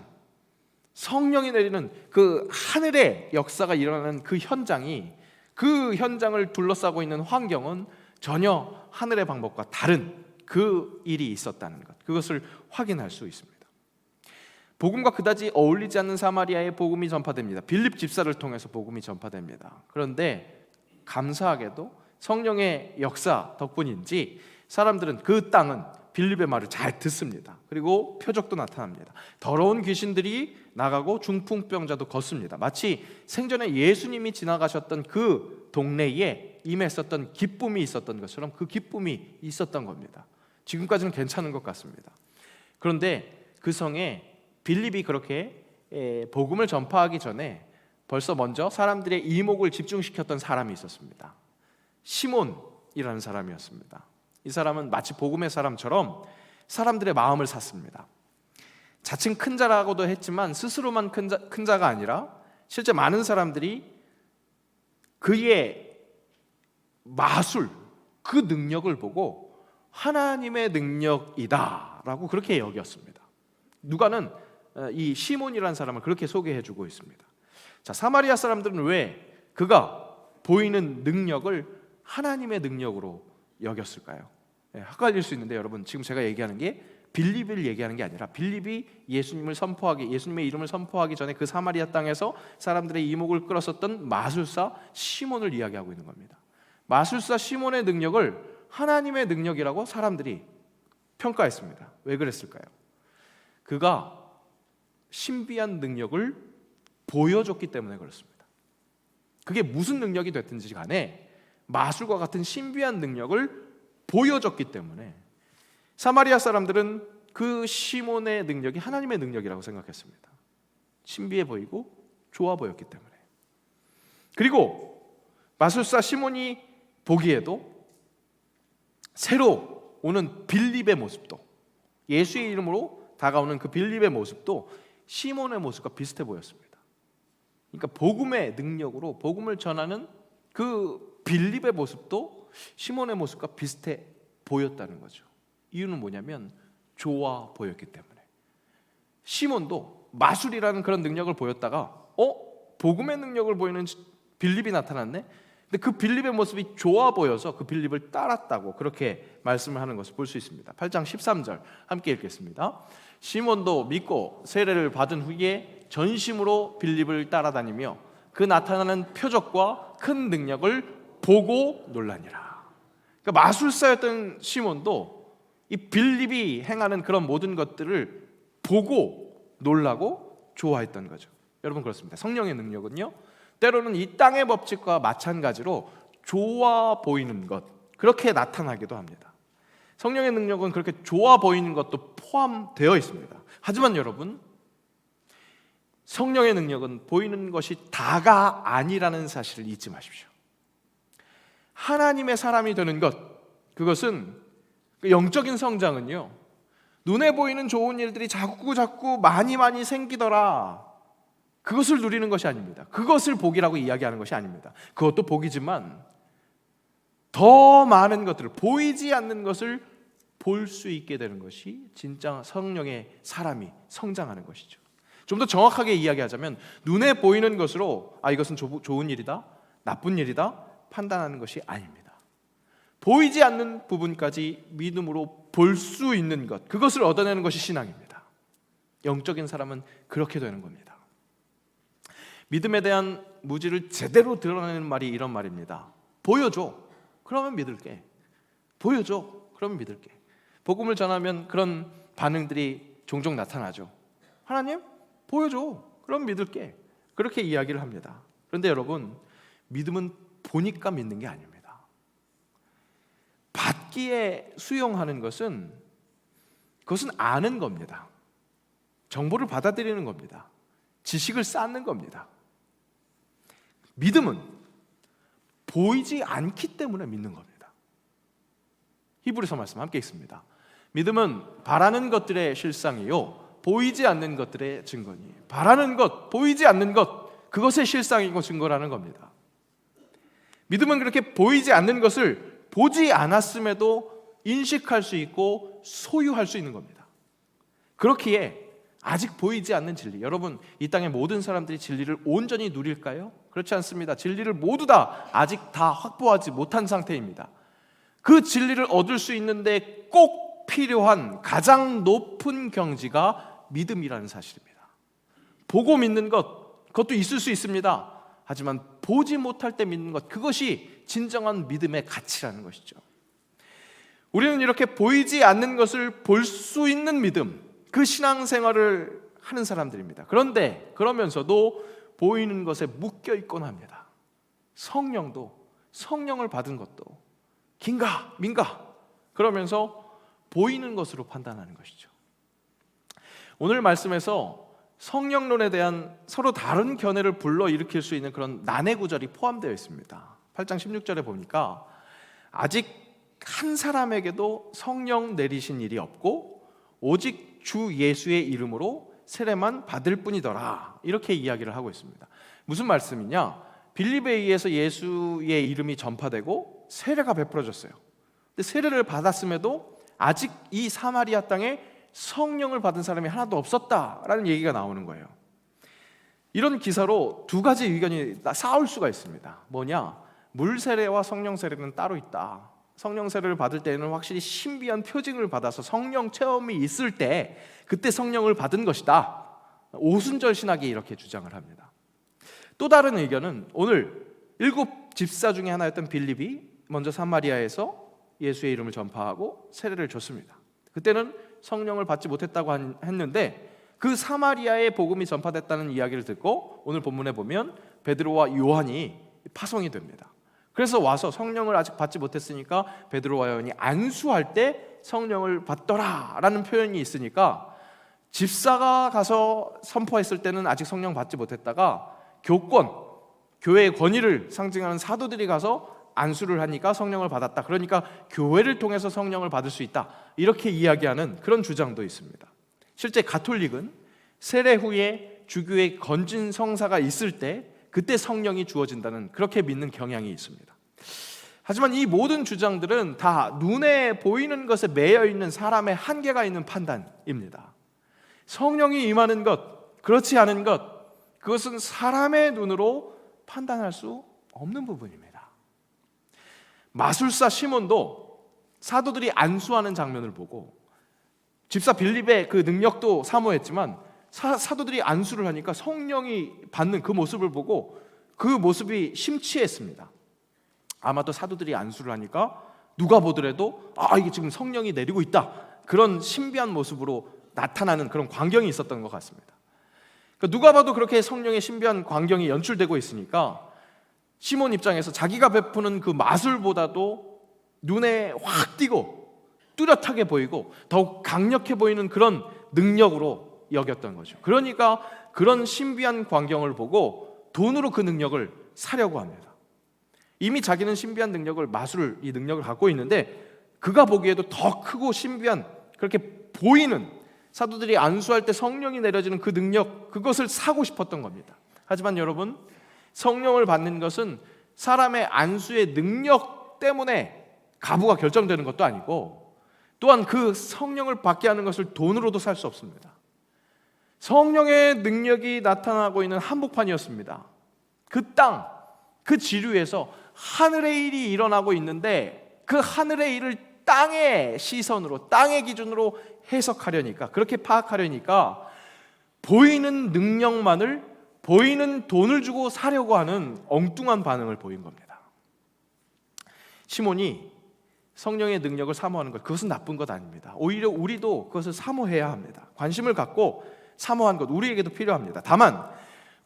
성령이 내리는 그 하늘의 역사가 일어나는 그 현장이, 그 현장을 둘러싸고 있는 환경은 전혀 하늘의 방법과 다른 그 일이 있었다는 것, 그것을 확인할 수 있습니다. 복음과 그다지 어울리지 않는 사마리아의 복음이 전파됩니다. 빌립 집사를 통해서 복음이 전파됩니다. 그런데 감사하게도 성령의 역사 덕분인지 사람들은 그 땅은 빌립의 말을 잘 듣습니다. 그리고 표적도 나타납니다. 더러운 귀신들이 나가고 중풍병자도 걷습니다. 마치 생전에 예수님이 지나가셨던 그 동네에 임했었던 기쁨이 있었던 것처럼 그 기쁨이 있었던 겁니다. 지금까지는 괜찮은 것 같습니다. 그런데 그 성에 빌립이 그렇게 복음을 전파하기 전에 벌써 먼저 사람들의 이목을 집중시켰던 사람이 있었습니다. 시몬이라는 사람이었습니다. 이 사람은 마치 복음의 사람처럼 사람들의 마음을 샀습니다. 자칭 큰 자라고도 했지만 스스로만 큰 자가 아니라 실제 많은 사람들이 그의 마술, 그 능력을 보고 하나님의 능력이다라고 그렇게 여겼습니다. 누가는 이 시몬이라는 사람을 그렇게 소개해주고 있습니다. 자, 사마리아 사람들은 왜 그가 보이는 능력을 하나님의 능력으로 여겼을까요? 헷갈릴 수 있는데 여러분, 지금 제가 얘기하는 게 빌립을 얘기하는 게 아니라 빌립이 예수님의 이름을 선포하기 전에 그 사마리아 땅에서 사람들의 이목을 끌었었던 마술사 시몬을 이야기하고 있는 겁니다. 마술사 시몬의 능력을 하나님의 능력이라고 사람들이 평가했습니다. 왜 그랬을까요? 그가 신비한 능력을 보여줬기 때문에 그렇습니다. 그게 무슨 능력이 됐든지 간에 마술과 같은 신비한 능력을 보여줬기 때문에 사마리아 사람들은 그 시몬의 능력이 하나님의 능력이라고 생각했습니다. 신비해 보이고 좋아 보였기 때문에. 그리고 마술사 시몬이 보기에도 새로 오는 빌립의 모습도, 예수의 이름으로 다가오는 그 빌립의 모습도 시몬의 모습과 비슷해 보였습니다. 그러니까 복음의 능력으로 복음을 전하는 그 빌립의 모습도 시몬의 모습과 비슷해 보였다는 거죠. 이유는 뭐냐면 좋아 보였기 때문에. 시몬도 마술이라는 그런 능력을 보였다가 복음의 능력을 보이는 빌립이 나타났네. 근데 그 빌립의 모습이 좋아 보여서 그 빌립을 따랐다고 그렇게 말씀을 하는 것을 볼 수 있습니다. 8장 13절 함께 읽겠습니다. 시몬도 믿고 세례를 받은 후에 전심으로 빌립을 따라다니며 그 나타나는 표적과 큰 능력을 보고 놀라니라. 그러니까 마술사였던 시몬도 이 빌립이 행하는 그런 모든 것들을 보고 놀라고 좋아했던 거죠. 여러분, 그렇습니다. 성령의 능력은요, 때로는 이 땅의 법칙과 마찬가지로 좋아 보이는 것, 그렇게 나타나기도 합니다. 성령의 능력은 그렇게 좋아 보이는 것도 포함되어 있습니다. 하지만 여러분, 성령의 능력은 보이는 것이 다가 아니라는 사실을 잊지 마십시오. 하나님의 사람이 되는 것, 그것은 영적인 성장은요, 눈에 보이는 좋은 일들이 자꾸 많이 생기더라, 그것을 누리는 것이 아닙니다. 그것을 복이라고 이야기하는 것이 아닙니다. 그것도 복이지만 더 많은 것들을, 보이지 않는 것을 볼 수 있게 되는 것이 진짜 성령의 사람이 성장하는 것이죠. 좀 더 정확하게 이야기하자면 눈에 보이는 것으로 이것은 좋은 일이다, 나쁜 일이다 판단하는 것이 아닙니다. 보이지 않는 부분까지 믿음으로 볼 수 있는 것, 그것을 얻어내는 것이 신앙입니다. 영적인 사람은 그렇게 되는 겁니다. 믿음에 대한 무지를 제대로 드러내는 말이 이런 말입니다. 보여줘, 그러면 믿을게. 보여줘, 그러면 믿을게. 복음을 전하면 그런 반응들이 종종 나타나죠. 하나님, 보여줘, 그럼 믿을게. 그렇게 이야기를 합니다. 그런데 여러분, 믿음은 보니까 믿는 게 아닙니다. 받기에 수용하는 것은, 그것은 아는 겁니다. 정보를 받아들이는 겁니다. 지식을 쌓는 겁니다. 믿음은 보이지 않기 때문에 믿는 겁니다. 히브리서 말씀 함께 읽습니다. 믿음은 바라는 것들의 실상이요 보이지 않는 것들의 증거니, 바라는 것, 보이지 않는 것, 그것의 실상이고 증거라는 겁니다. 믿음은 그렇게 보이지 않는 것을 보지 않았음에도 인식할 수 있고 소유할 수 있는 겁니다. 그렇기에 아직 보이지 않는 진리, 여러분, 이 땅의 모든 사람들이 진리를 온전히 누릴까요? 그렇지 않습니다. 진리를 모두 다 아직 다 확보하지 못한 상태입니다. 그 진리를 얻을 수 있는데 꼭 필요한 가장 높은 경지가 믿음이라는 사실입니다. 보고 믿는 것, 그것도 있을 수 있습니다. 하지만 보지 못할 때 믿는 것, 그것이 진정한 믿음의 가치라는 것이죠. 우리는 이렇게 보이지 않는 것을 볼 수 있는 믿음, 그 신앙생활을 하는 사람들입니다. 그런데 그러면서도 보이는 것에 묶여 있곤 합니다. 성령을 받은 것도 긴가 민가 그러면서 보이는 것으로 판단하는 것이죠. 오늘 말씀에서 성령론에 대한 서로 다른 견해를 불러일으킬 수 있는 그런 난해 구절이 포함되어 있습니다. 8장 16절에 보니까 아직 한 사람에게도 성령 내리신 일이 없고 오직 주 예수의 이름으로 세례만 받을 뿐이더라, 이렇게 이야기를 하고 있습니다. 무슨 말씀이냐? 빌립에 의해서 예수의 이름이 전파되고 세례가 베풀어졌어요. 근데 세례를 받았음에도 아직 이 사마리아 땅에 성령을 받은 사람이 하나도 없었다라는 얘기가 나오는 거예요. 이런 기사로 두 가지 의견이 싸울 수가 있습니다. 뭐냐? 물 세례와 성령 세례는 따로 있다. 성령 세례를 받을 때는 확실히 신비한 표징을 받아서 성령 체험이 있을 때 그때 성령을 받은 것이다. 오순절 신학이 이렇게 주장을 합니다. 또 다른 의견은 오늘 7 집사 중에 하나였던 빌립이 먼저 사마리아에서 예수의 이름을 전파하고 세례를 줬습니다. 그때는 성령을 받지 못했다고 했는데 그 사마리아에 복음이 전파됐다는 이야기를 듣고 오늘 본문에 보면 베드로와 요한이 파송이 됩니다. 그래서 와서 성령을 아직 받지 못했으니까 베드로와 요한이 안수할 때 성령을 받더라라는 표현이 있으니까 집사가 가서 선포했을 때는 아직 성령 받지 못했다가 교회의 권위를 상징하는 사도들이 가서 안수를 하니까 성령을 받았다. 그러니까 교회를 통해서 성령을 받을 수 있다. 이렇게 이야기하는 그런 주장도 있습니다. 실제 가톨릭은 세례 후에 주교의 건진 성사가 있을 때 그때 성령이 주어진다는 그렇게 믿는 경향이 있습니다. 하지만 이 모든 주장들은 다 눈에 보이는 것에 매여 있는 사람의 한계가 있는 판단입니다. 성령이 임하는 것, 그렇지 않은 것, 그것은 사람의 눈으로 판단할 수 없는 부분입니다. 마술사 시몬도 사도들이 안수하는 장면을 보고 집사 빌립의 그 능력도 사모했지만 사도들이 안수를 하니까 성령이 받는 그 모습을 보고 그 모습이 심취했습니다. 아마도 사도들이 안수를 하니까 누가 보더라도 이게 지금 성령이 내리고 있다, 그런 신비한 모습으로 나타나는 그런 광경이 있었던 것 같습니다. 그러니까 누가 봐도 그렇게 성령의 신비한 광경이 연출되고 있으니까 시몬 입장에서 자기가 베푸는 그 마술보다도 눈에 확 띄고 뚜렷하게 보이고 더욱 강력해 보이는 그런 능력으로 여겼던 거죠. 그러니까 그런 신비한 광경을 보고 돈으로 그 능력을 사려고 합니다. 이미 자기는 신비한 능력을, 이 능력을 갖고 있는데 그가 보기에도 더 크고 신비한, 그렇게 보이는, 사도들이 안수할 때 성령이 내려지는 그 능력, 그것을 사고 싶었던 겁니다. 하지만 여러분, 성령을 받는 것은 사람의 안수의 능력 때문에 가부가 결정되는 것도 아니고 또한 그 성령을 받게 하는 것을 돈으로도 살 수 없습니다. 성령의 능력이 나타나고 있는 한복판이었습니다. 그 땅, 그 지류에서 하늘의 일이 일어나고 있는데 그 하늘의 일을 땅의 시선으로, 땅의 기준으로 해석하려니까, 그렇게 파악하려니까 보이는 능력만을, 보이는 돈을 주고 사려고 하는 엉뚱한 반응을 보인 겁니다. 시몬이 성령의 능력을 사모하는 것, 그것은 나쁜 것 아닙니다. 오히려 우리도 그것을 사모해야 합니다. 관심을 갖고 사모하는 것, 우리에게도 필요합니다. 다만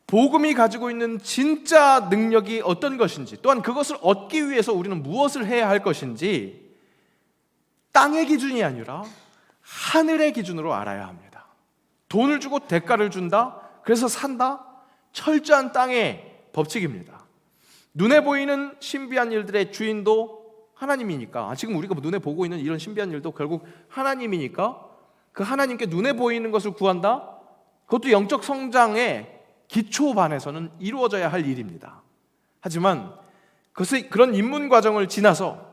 복음이 가지고 있는 진짜 능력이 어떤 것인지, 또한 그것을 얻기 위해서 우리는 무엇을 해야 할 것인지 땅의 기준이 아니라 하늘의 기준으로 알아야 합니다. 돈을 주고 대가를 준다, 그래서 산다, 철저한 땅의 법칙입니다. 눈에 보이는 신비한 일들의 주인도 하나님이니까, 지금 우리가 눈에 보고 있는 이런 신비한 일도 결국 하나님이니까 그 하나님께 눈에 보이는 것을 구한다? 그것도 영적 성장의 기초반에서는 이루어져야 할 일입니다. 하지만 그런 입문 과정을 지나서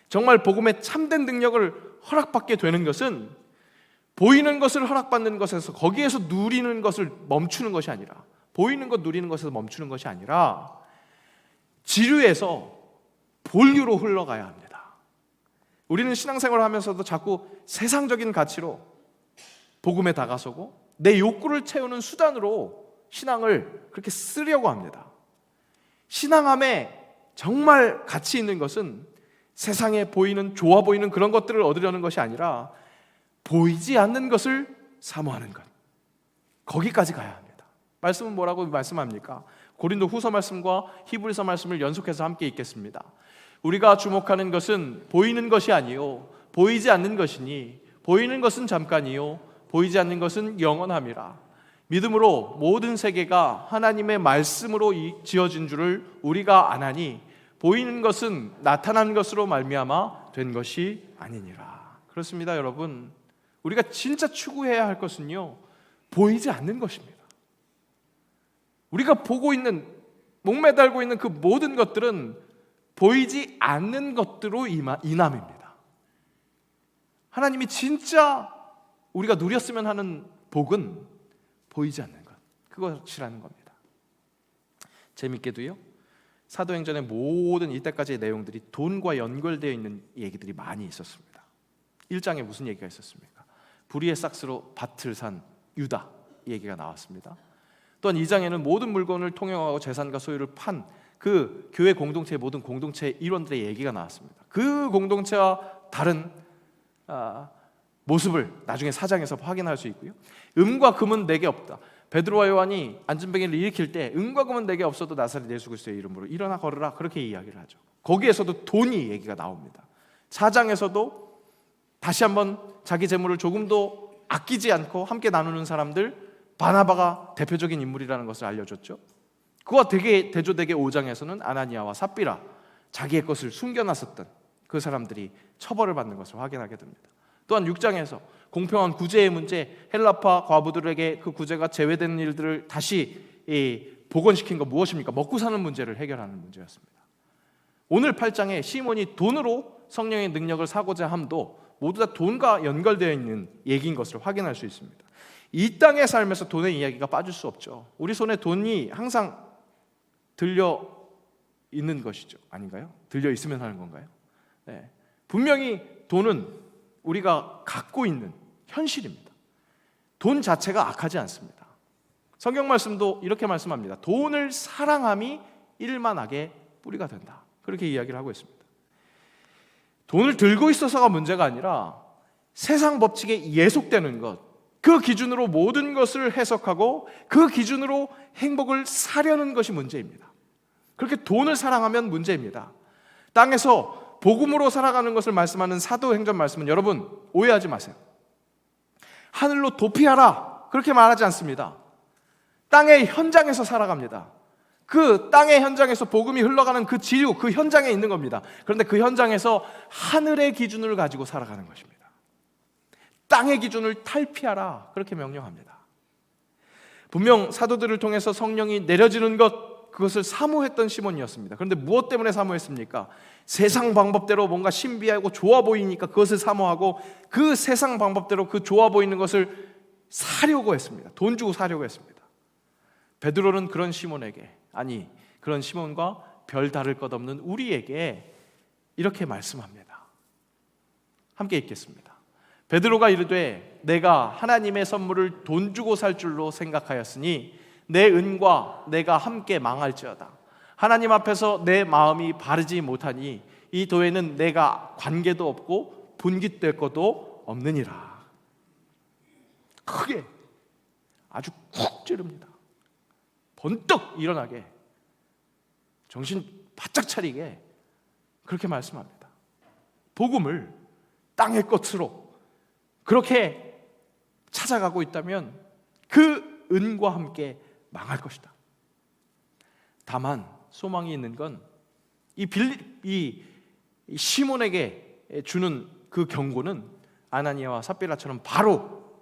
정말 복음의 참된 능력을 허락받게 되는 것은 보이는 것을 허락받는 것에서 거기에서 누리는 것을 멈추는 것이 아니라, 보이는 것 누리는 것에서 멈추는 것이 아니라 지류에서 본류로 흘러가야 합니다. 우리는 신앙생활을 하면서도 자꾸 세상적인 가치로 복음에 다가서고 내 욕구를 채우는 수단으로 신앙을 그렇게 쓰려고 합니다. 신앙함에 정말 가치 있는 것은 세상에 보이는 좋아 보이는 그런 것들을 얻으려는 것이 아니라 보이지 않는 것을 사모하는 것, 거기까지 가야 합니다. 말씀은 뭐라고 말씀합니까? 고린도 후서 말씀과 히브리서 말씀을 연속해서 함께 읽겠습니다. 우리가 주목하는 것은 보이는 것이 아니요 보이지 않는 것이니 보이는 것은 잠깐이요 보이지 않는 것은 영원함이라. 믿음으로 모든 세계가 하나님의 말씀으로 지어진 줄을 우리가 아나니 보이는 것은 나타난 것으로 말미암아 된 것이 아니니라. 그렇습니다, 여러분. 우리가 진짜 추구해야 할 것은요, 보이지 않는 것입니다. 우리가 보고 있는, 목매달고 있는 그 모든 것들은 보이지 않는 것들로 인함입니다. 하나님이 진짜 우리가 누렸으면 하는 복은 보이지 않는 것, 그것이라는 겁니다. 재밌게도요, 사도행전의 모든 이때까지의 내용들이 돈과 연결되어 있는 얘기들이 많이 있었습니다. 1장에 무슨 얘기가 있었습니까? 불의의 싹스로 밭을 산 유다 얘기가 나왔습니다. 또한 2장에는 모든 물건을 통용하고 재산과 소유를 판 그 교회 공동체의 모든 공동체 일원들의 얘기가 나왔습니다. 그 공동체와 다른 모습을 나중에 4장에서 확인할 수 있고요. 음과 금은 내게 없다. 베드로와 요한이 안진뱅이를 일으킬 때 음과 금은 내게 없어도 나사렛 예수 그리스도의 이름으로 일어나 걸으라, 그렇게 이야기를 하죠. 거기에서도 돈이 얘기가 나옵니다. 4장에서도 다시 한번 자기 재물을 조금도 아끼지 않고 함께 나누는 사람들, 바나바가 대표적인 인물이라는 것을 알려줬죠. 그와 대조되게 5장에서는 아나니아와 삽비라, 자기의 것을 숨겨놨었던 그 사람들이 처벌을 받는 것을 확인하게 됩니다. 또한 6장에서 공평한 구제의 문제, 헬라파 과부들에게 그 구제가 제외된 일들을 다시 복원시킨 거 무엇입니까? 먹고 사는 문제를 해결하는 문제였습니다. 오늘 8장에 시몬이 돈으로 성령의 능력을 사고자 함도 모두 다 돈과 연결되어 있는 얘기인 것을 확인할 수 있습니다. 이 땅의 삶에서 돈의 이야기가 빠질 수 없죠. 우리 손에 돈이 항상 들려 있는 것이죠, 아닌가요? 들려 있으면 하는 건가요? 네. 분명히 돈은 우리가 갖고 있는 현실입니다. 돈 자체가 악하지 않습니다. 성경 말씀도 이렇게 말씀합니다. 돈을 사랑함이 일만하게 뿌리가 된다, 그렇게 이야기를 하고 있습니다. 돈을 들고 있어서가 문제가 아니라 세상 법칙에 예속되는 것, 그 기준으로 모든 것을 해석하고 그 기준으로 행복을 사려는 것이 문제입니다. 그렇게 돈을 사랑하면 문제입니다. 땅에서 복음으로 살아가는 것을 말씀하는 사도행전 말씀은 여러분 오해하지 마세요. 하늘로 도피하라, 그렇게 말하지 않습니다. 땅의 현장에서 살아갑니다. 그 땅의 현장에서 복음이 흘러가는 그 지류, 그 현장에 있는 겁니다. 그런데 그 현장에서 하늘의 기준을 가지고 살아가는 것입니다. 땅의 기준을 탈피하라, 그렇게 명령합니다. 분명 사도들을 통해서 성령이 내려지는 것, 그것을 사모했던 시몬이었습니다. 그런데 무엇 때문에 사모했습니까? 세상 방법대로 뭔가 신비하고 좋아 보이니까 그것을 사모하고 그 세상 방법대로 그 좋아 보이는 것을 사려고 했습니다. 돈 주고 사려고 했습니다. 베드로는 그런 시몬에게, 아니 그런 시몬과 별 다를 것 없는 우리에게 이렇게 말씀합니다. 함께 읽겠습니다. 베드로가 이르되 내가 하나님의 선물을 돈 주고 살 줄로 생각하였으니 내 은과 내가 함께 망할지어다. 하나님 앞에서 내 마음이 바르지 못하니 이 도에는 내가 관계도 없고 분깃될 것도 없느니라. 크게 아주 쿡 찌릅니다. 번뜩 일어나게, 정신 바짝 차리게 그렇게 말씀합니다. 복음을 땅의 것으로 그렇게 찾아가고 있다면 그 은과 함께 망할 것이다. 다만 소망이 있는 건 이 시몬에게 주는 그 경고는 아나니아와 삽비라처럼 바로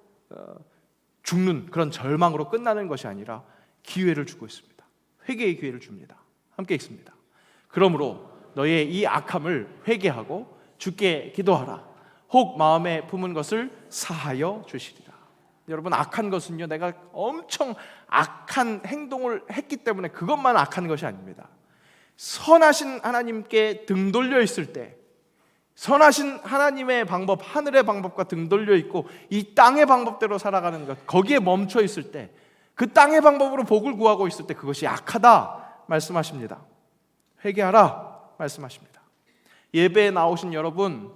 죽는 그런 절망으로 끝나는 것이 아니라 기회를 주고 있습니다. 회개의 기회를 줍니다. 함께 읽습니다. 그러므로 너의 이 악함을 회개하고 주께 기도하라. 혹 마음에 품은 것을 사하여 주시리라. 여러분, 악한 것은요, 내가 엄청 악한 행동을 했기 때문에 그것만 악한 것이 아닙니다. 선하신 하나님께 등 돌려 있을 때, 선하신 하나님의 방법, 하늘의 방법과 등 돌려 있고 이 땅의 방법대로 살아가는 것, 거기에 멈춰 있을 때, 그 땅의 방법으로 복을 구하고 있을 때 그것이 악하다 말씀하십니다. 회개하라 말씀하십니다. 예배에 나오신 여러분,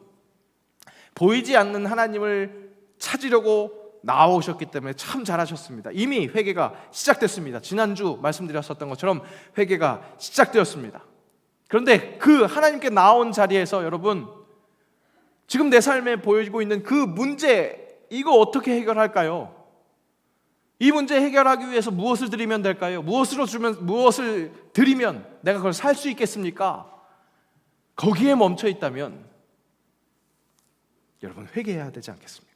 보이지 않는 하나님을 찾으려고 나오셨기 때문에 참 잘하셨습니다. 이미 회개가 시작됐습니다. 지난주 말씀드렸었던 것처럼 회개가 시작되었습니다. 그런데 그 하나님께 나온 자리에서 여러분, 지금 내 삶에 보여지고 있는 그 문제, 이거 어떻게 해결할까요? 이 문제 해결하기 위해서 무엇을 드리면 될까요? 무엇을 드리면 내가 그걸 살 수 있겠습니까? 거기에 멈춰 있다면 여러분, 회개해야 되지 않겠습니까?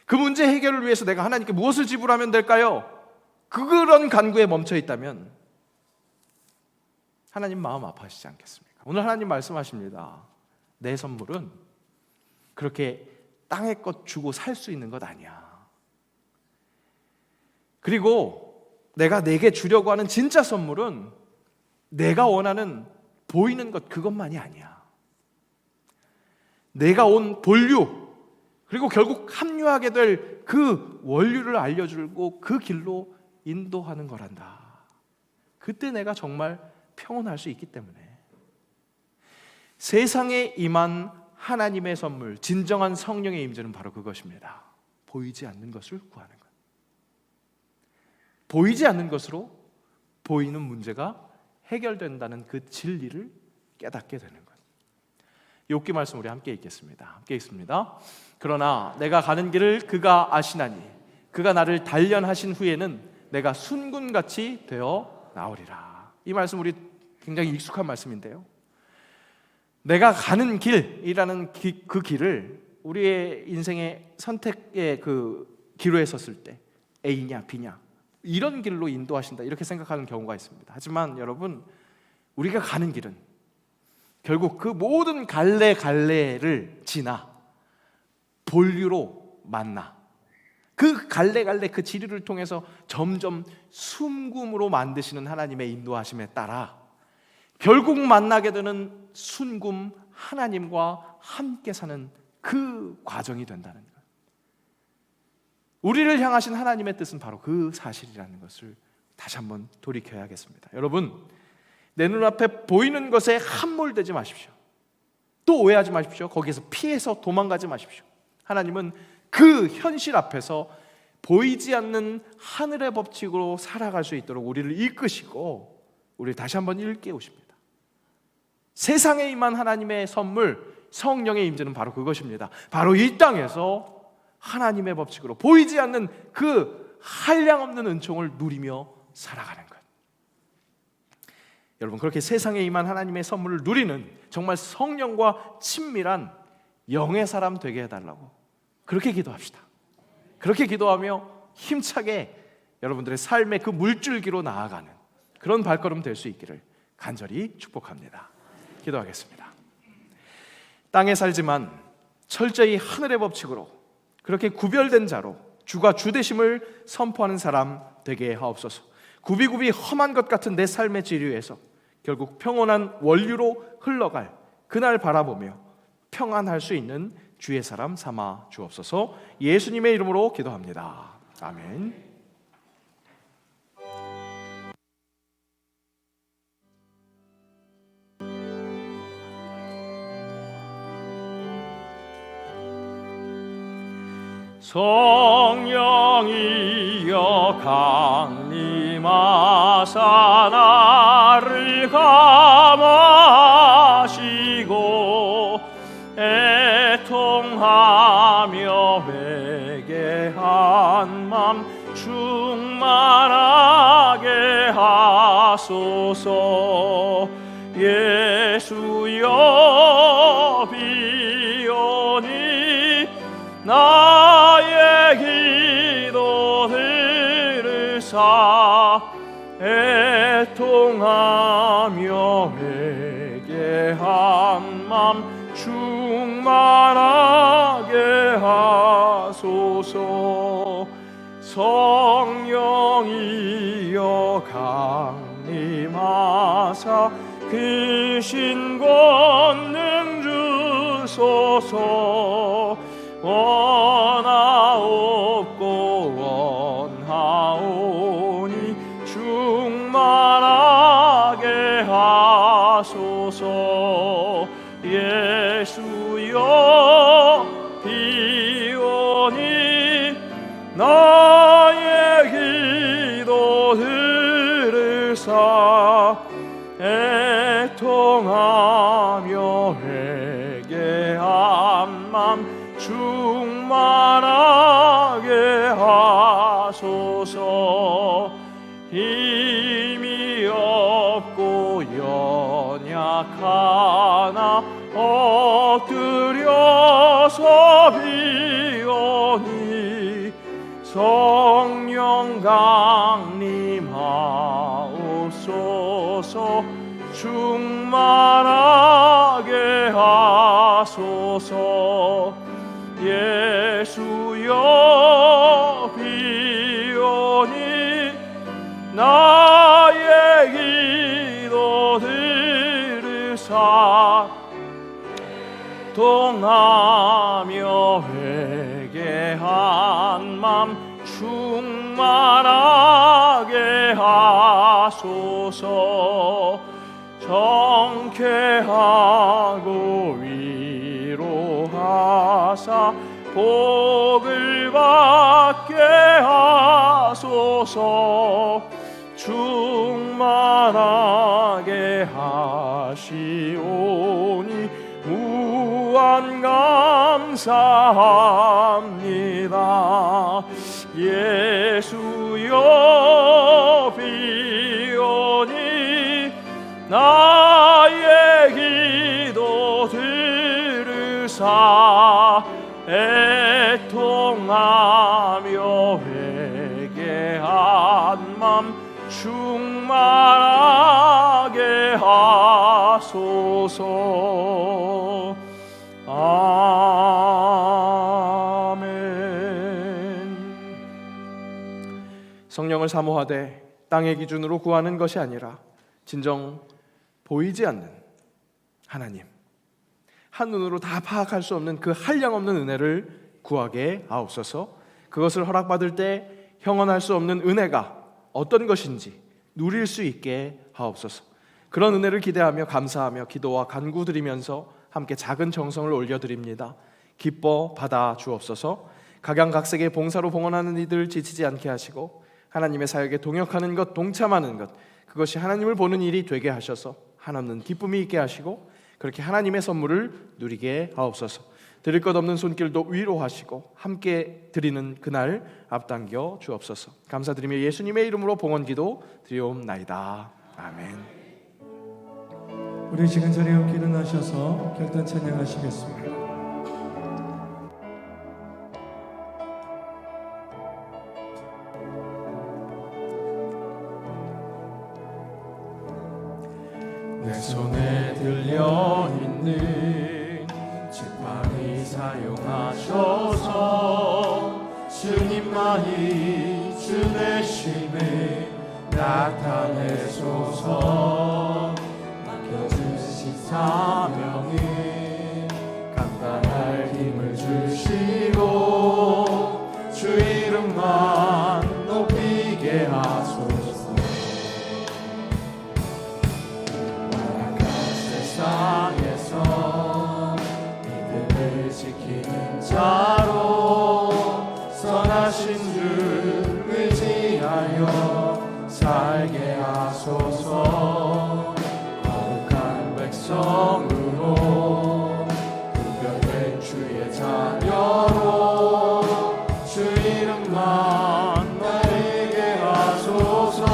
그 문제 해결을 위해서 내가 하나님께 무엇을 지불하면 될까요? 그런 간구에 멈춰 있다면 하나님 마음 아파하시지 않겠습니까? 오늘 하나님 말씀하십니다. 내 선물은 그렇게 땅의 것 주고 살 수 있는 것 아니야. 그리고 내가 내게 주려고 하는 진짜 선물은 내가 원하는 보이는 것 그것만이 아니야. 내가 온 본류, 그리고 결국 합류하게 될 그 원류를 알려주고 그 길로 인도하는 거란다. 그때 내가 정말 평온할 수 있기 때문에. 세상에 임한 하나님의 선물, 진정한 성령의 임재는 바로 그것입니다. 보이지 않는 것을 구하는 것. 보이지 않는 것으로 보이는 문제가 해결된다는 그 진리를 깨닫게 되는 것. 욥기 말씀 우리 함께 읽겠습니다. 함께 읽습니다. 그러나 내가 가는 길을 그가 아시나니 그가 나를 단련하신 후에는 내가 순군같이 되어 나오리라. 이 말씀 우리 굉장히 익숙한 말씀인데요, 내가 가는 길이라는 그 길을 우리의 인생의 선택의 그 기로에 섰을 때 A냐 B냐 이런 길로 인도하신다 이렇게 생각하는 경우가 있습니다. 하지만 여러분, 우리가 가는 길은 결국 그 모든 갈래를 지나 본류로 만나 그 갈래 그 지류를 통해서 점점 순금으로 만드시는 하나님의 인도하심에 따라 결국 만나게 되는 순금 하나님과 함께 사는 그 과정이 된다는 것. 우리를 향하신 하나님의 뜻은 바로 그 사실이라는 것을 다시 한번 돌이켜야겠습니다. 여러분, 내 눈앞에 보이는 것에 함몰되지 마십시오. 또 오해하지 마십시오. 거기에서 피해서 도망가지 마십시오. 하나님은 그 현실 앞에서 보이지 않는 하늘의 법칙으로 살아갈 수 있도록 우리를 이끄시고 우리를 다시 한번 일깨우십니다. 세상에 임한 하나님의 선물, 성령의 임재는 바로 그것입니다. 바로 이 땅에서 하나님의 법칙으로 보이지 않는 그 한량없는 은총을 누리며 살아가는 것. 여러분, 그렇게 세상에 임한 하나님의 선물을 누리는 정말 성령과 친밀한 영의 사람 되게 해달라고 그렇게 기도합시다. 그렇게 기도하며 힘차게 여러분들의 삶의 그 물줄기로 나아가는 그런 발걸음 될 수 있기를 간절히 축복합니다. 기도하겠습니다. 땅에 살지만 철저히 하늘의 법칙으로 그렇게 구별된 자로 주가 주되심을 선포하는 사람 되게 하옵소서. 굽이굽이 험한 것 같은 내 삶의 지류에서 결국 평온한 원류로 흘러갈 그날 바라보며 평안할 수 있는 주의 사람 삼아 주옵소서. 예수님의 이름으로 기도합니다. 아멘. 성령이여 강림하사 나를 감하시고 애통하며 회개한 맘 충만하게 하소서. 예수여 비오니 나의 애통하며 회개한 맘 충만하게 하소서. 성령이여 강림하사 그 신권능 주소서. 원하옵고 원하오니 충만하게 하소서. 예수여 비오니 나의 기도 들으사 애통하며 회개한 맘 충만하게 하소서. 힘이 없고 연약하나 엎드려서 비오니 성령 강림하옵소서. 충만하게 하소서. 예수여 비오니 나의 기도 들으사 통하며 회개한 맘 충만하게 하소서. 정케하고 위로하사 복을 받게 하소서. 충만하게 하시오니 무한 감사합니다. 예수여 비오니 나의 기도 들으사 애통하며 회개한 맘 충만하게 하소서. 아멘. 성령을 사모하되 땅의 기준으로 구하는 것이 아니라 진정 보이지 않는 하나님, 한눈으로 다 파악할 수 없는 그 한량없는 은혜를 구하게 하옵소서. 그것을 허락받을 때 형언할 수 없는 은혜가 어떤 것인지 누릴 수 있게 하옵소서. 그런 은혜를 기대하며 감사하며 기도와 간구드리면서 함께 작은 정성을 올려드립니다. 기뻐 받아 주옵소서. 각양각색의 봉사로 봉헌하는 이들 지치지 않게 하시고 하나님의 사역에 동역하는 것, 동참하는 것, 그것이 하나님을 보는 일이 되게 하셔서 한없는 기쁨이 있게 하시고 그렇게 하나님의 선물을 누리게 하옵소서. 드릴 것 없는 손길도 위로하시고 함께 드리는 그날 앞당겨 주옵소서. 감사드리며 예수님의 이름으로 봉헌기도 드리옵나이다. 아멘. 우리 시간 자리에 함께 일어나셔서 결단 찬양하시겠습니다. 내 손에 들려있는 지팡이 사용하셔서 주님만이 주 되심을 나타내소서. 맡겨주신 사명을 감당할 힘을 주시고 주 이름만 높이게 하소서. 세상에서 믿음을 지키는 자로 선하신 주 의지하여 살게 하소서. 거룩한 백성으로 구별된 주의 자녀로 주 이름만 나에게 하소서.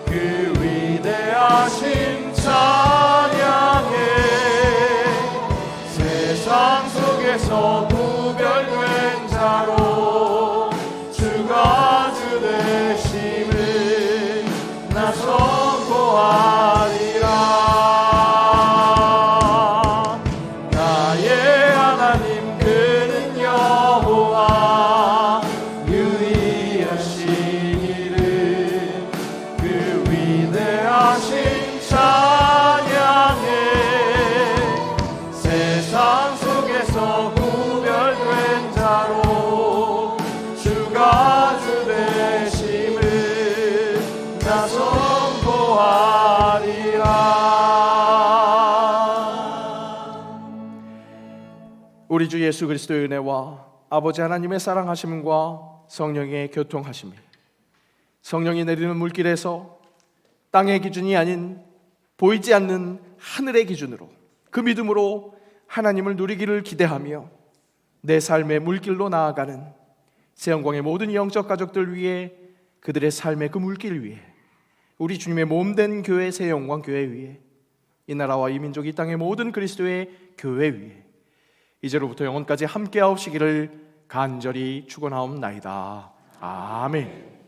그 위대하신 찬양 우리 주 예수 그리스도의 은혜와 아버지 하나님의 사랑하심과 성령의 교통하심이, 성령이 내리는 물길에서 땅의 기준이 아닌 보이지 않는 하늘의 기준으로 그 믿음으로 하나님을 누리기를 기대하며 내 삶의 물길로 나아가는 새영광의 모든 영적 가족들 위해, 그들의 삶의 그 물길 위에, 우리 주님의 몸된 교회 새영광 교회 위에, 이 나라와 이 민족 이 땅의 모든 그리스도의 교회 위에 이제로부터 영원까지 함께하옵시기를 간절히 축원하옵나이다. 아멘.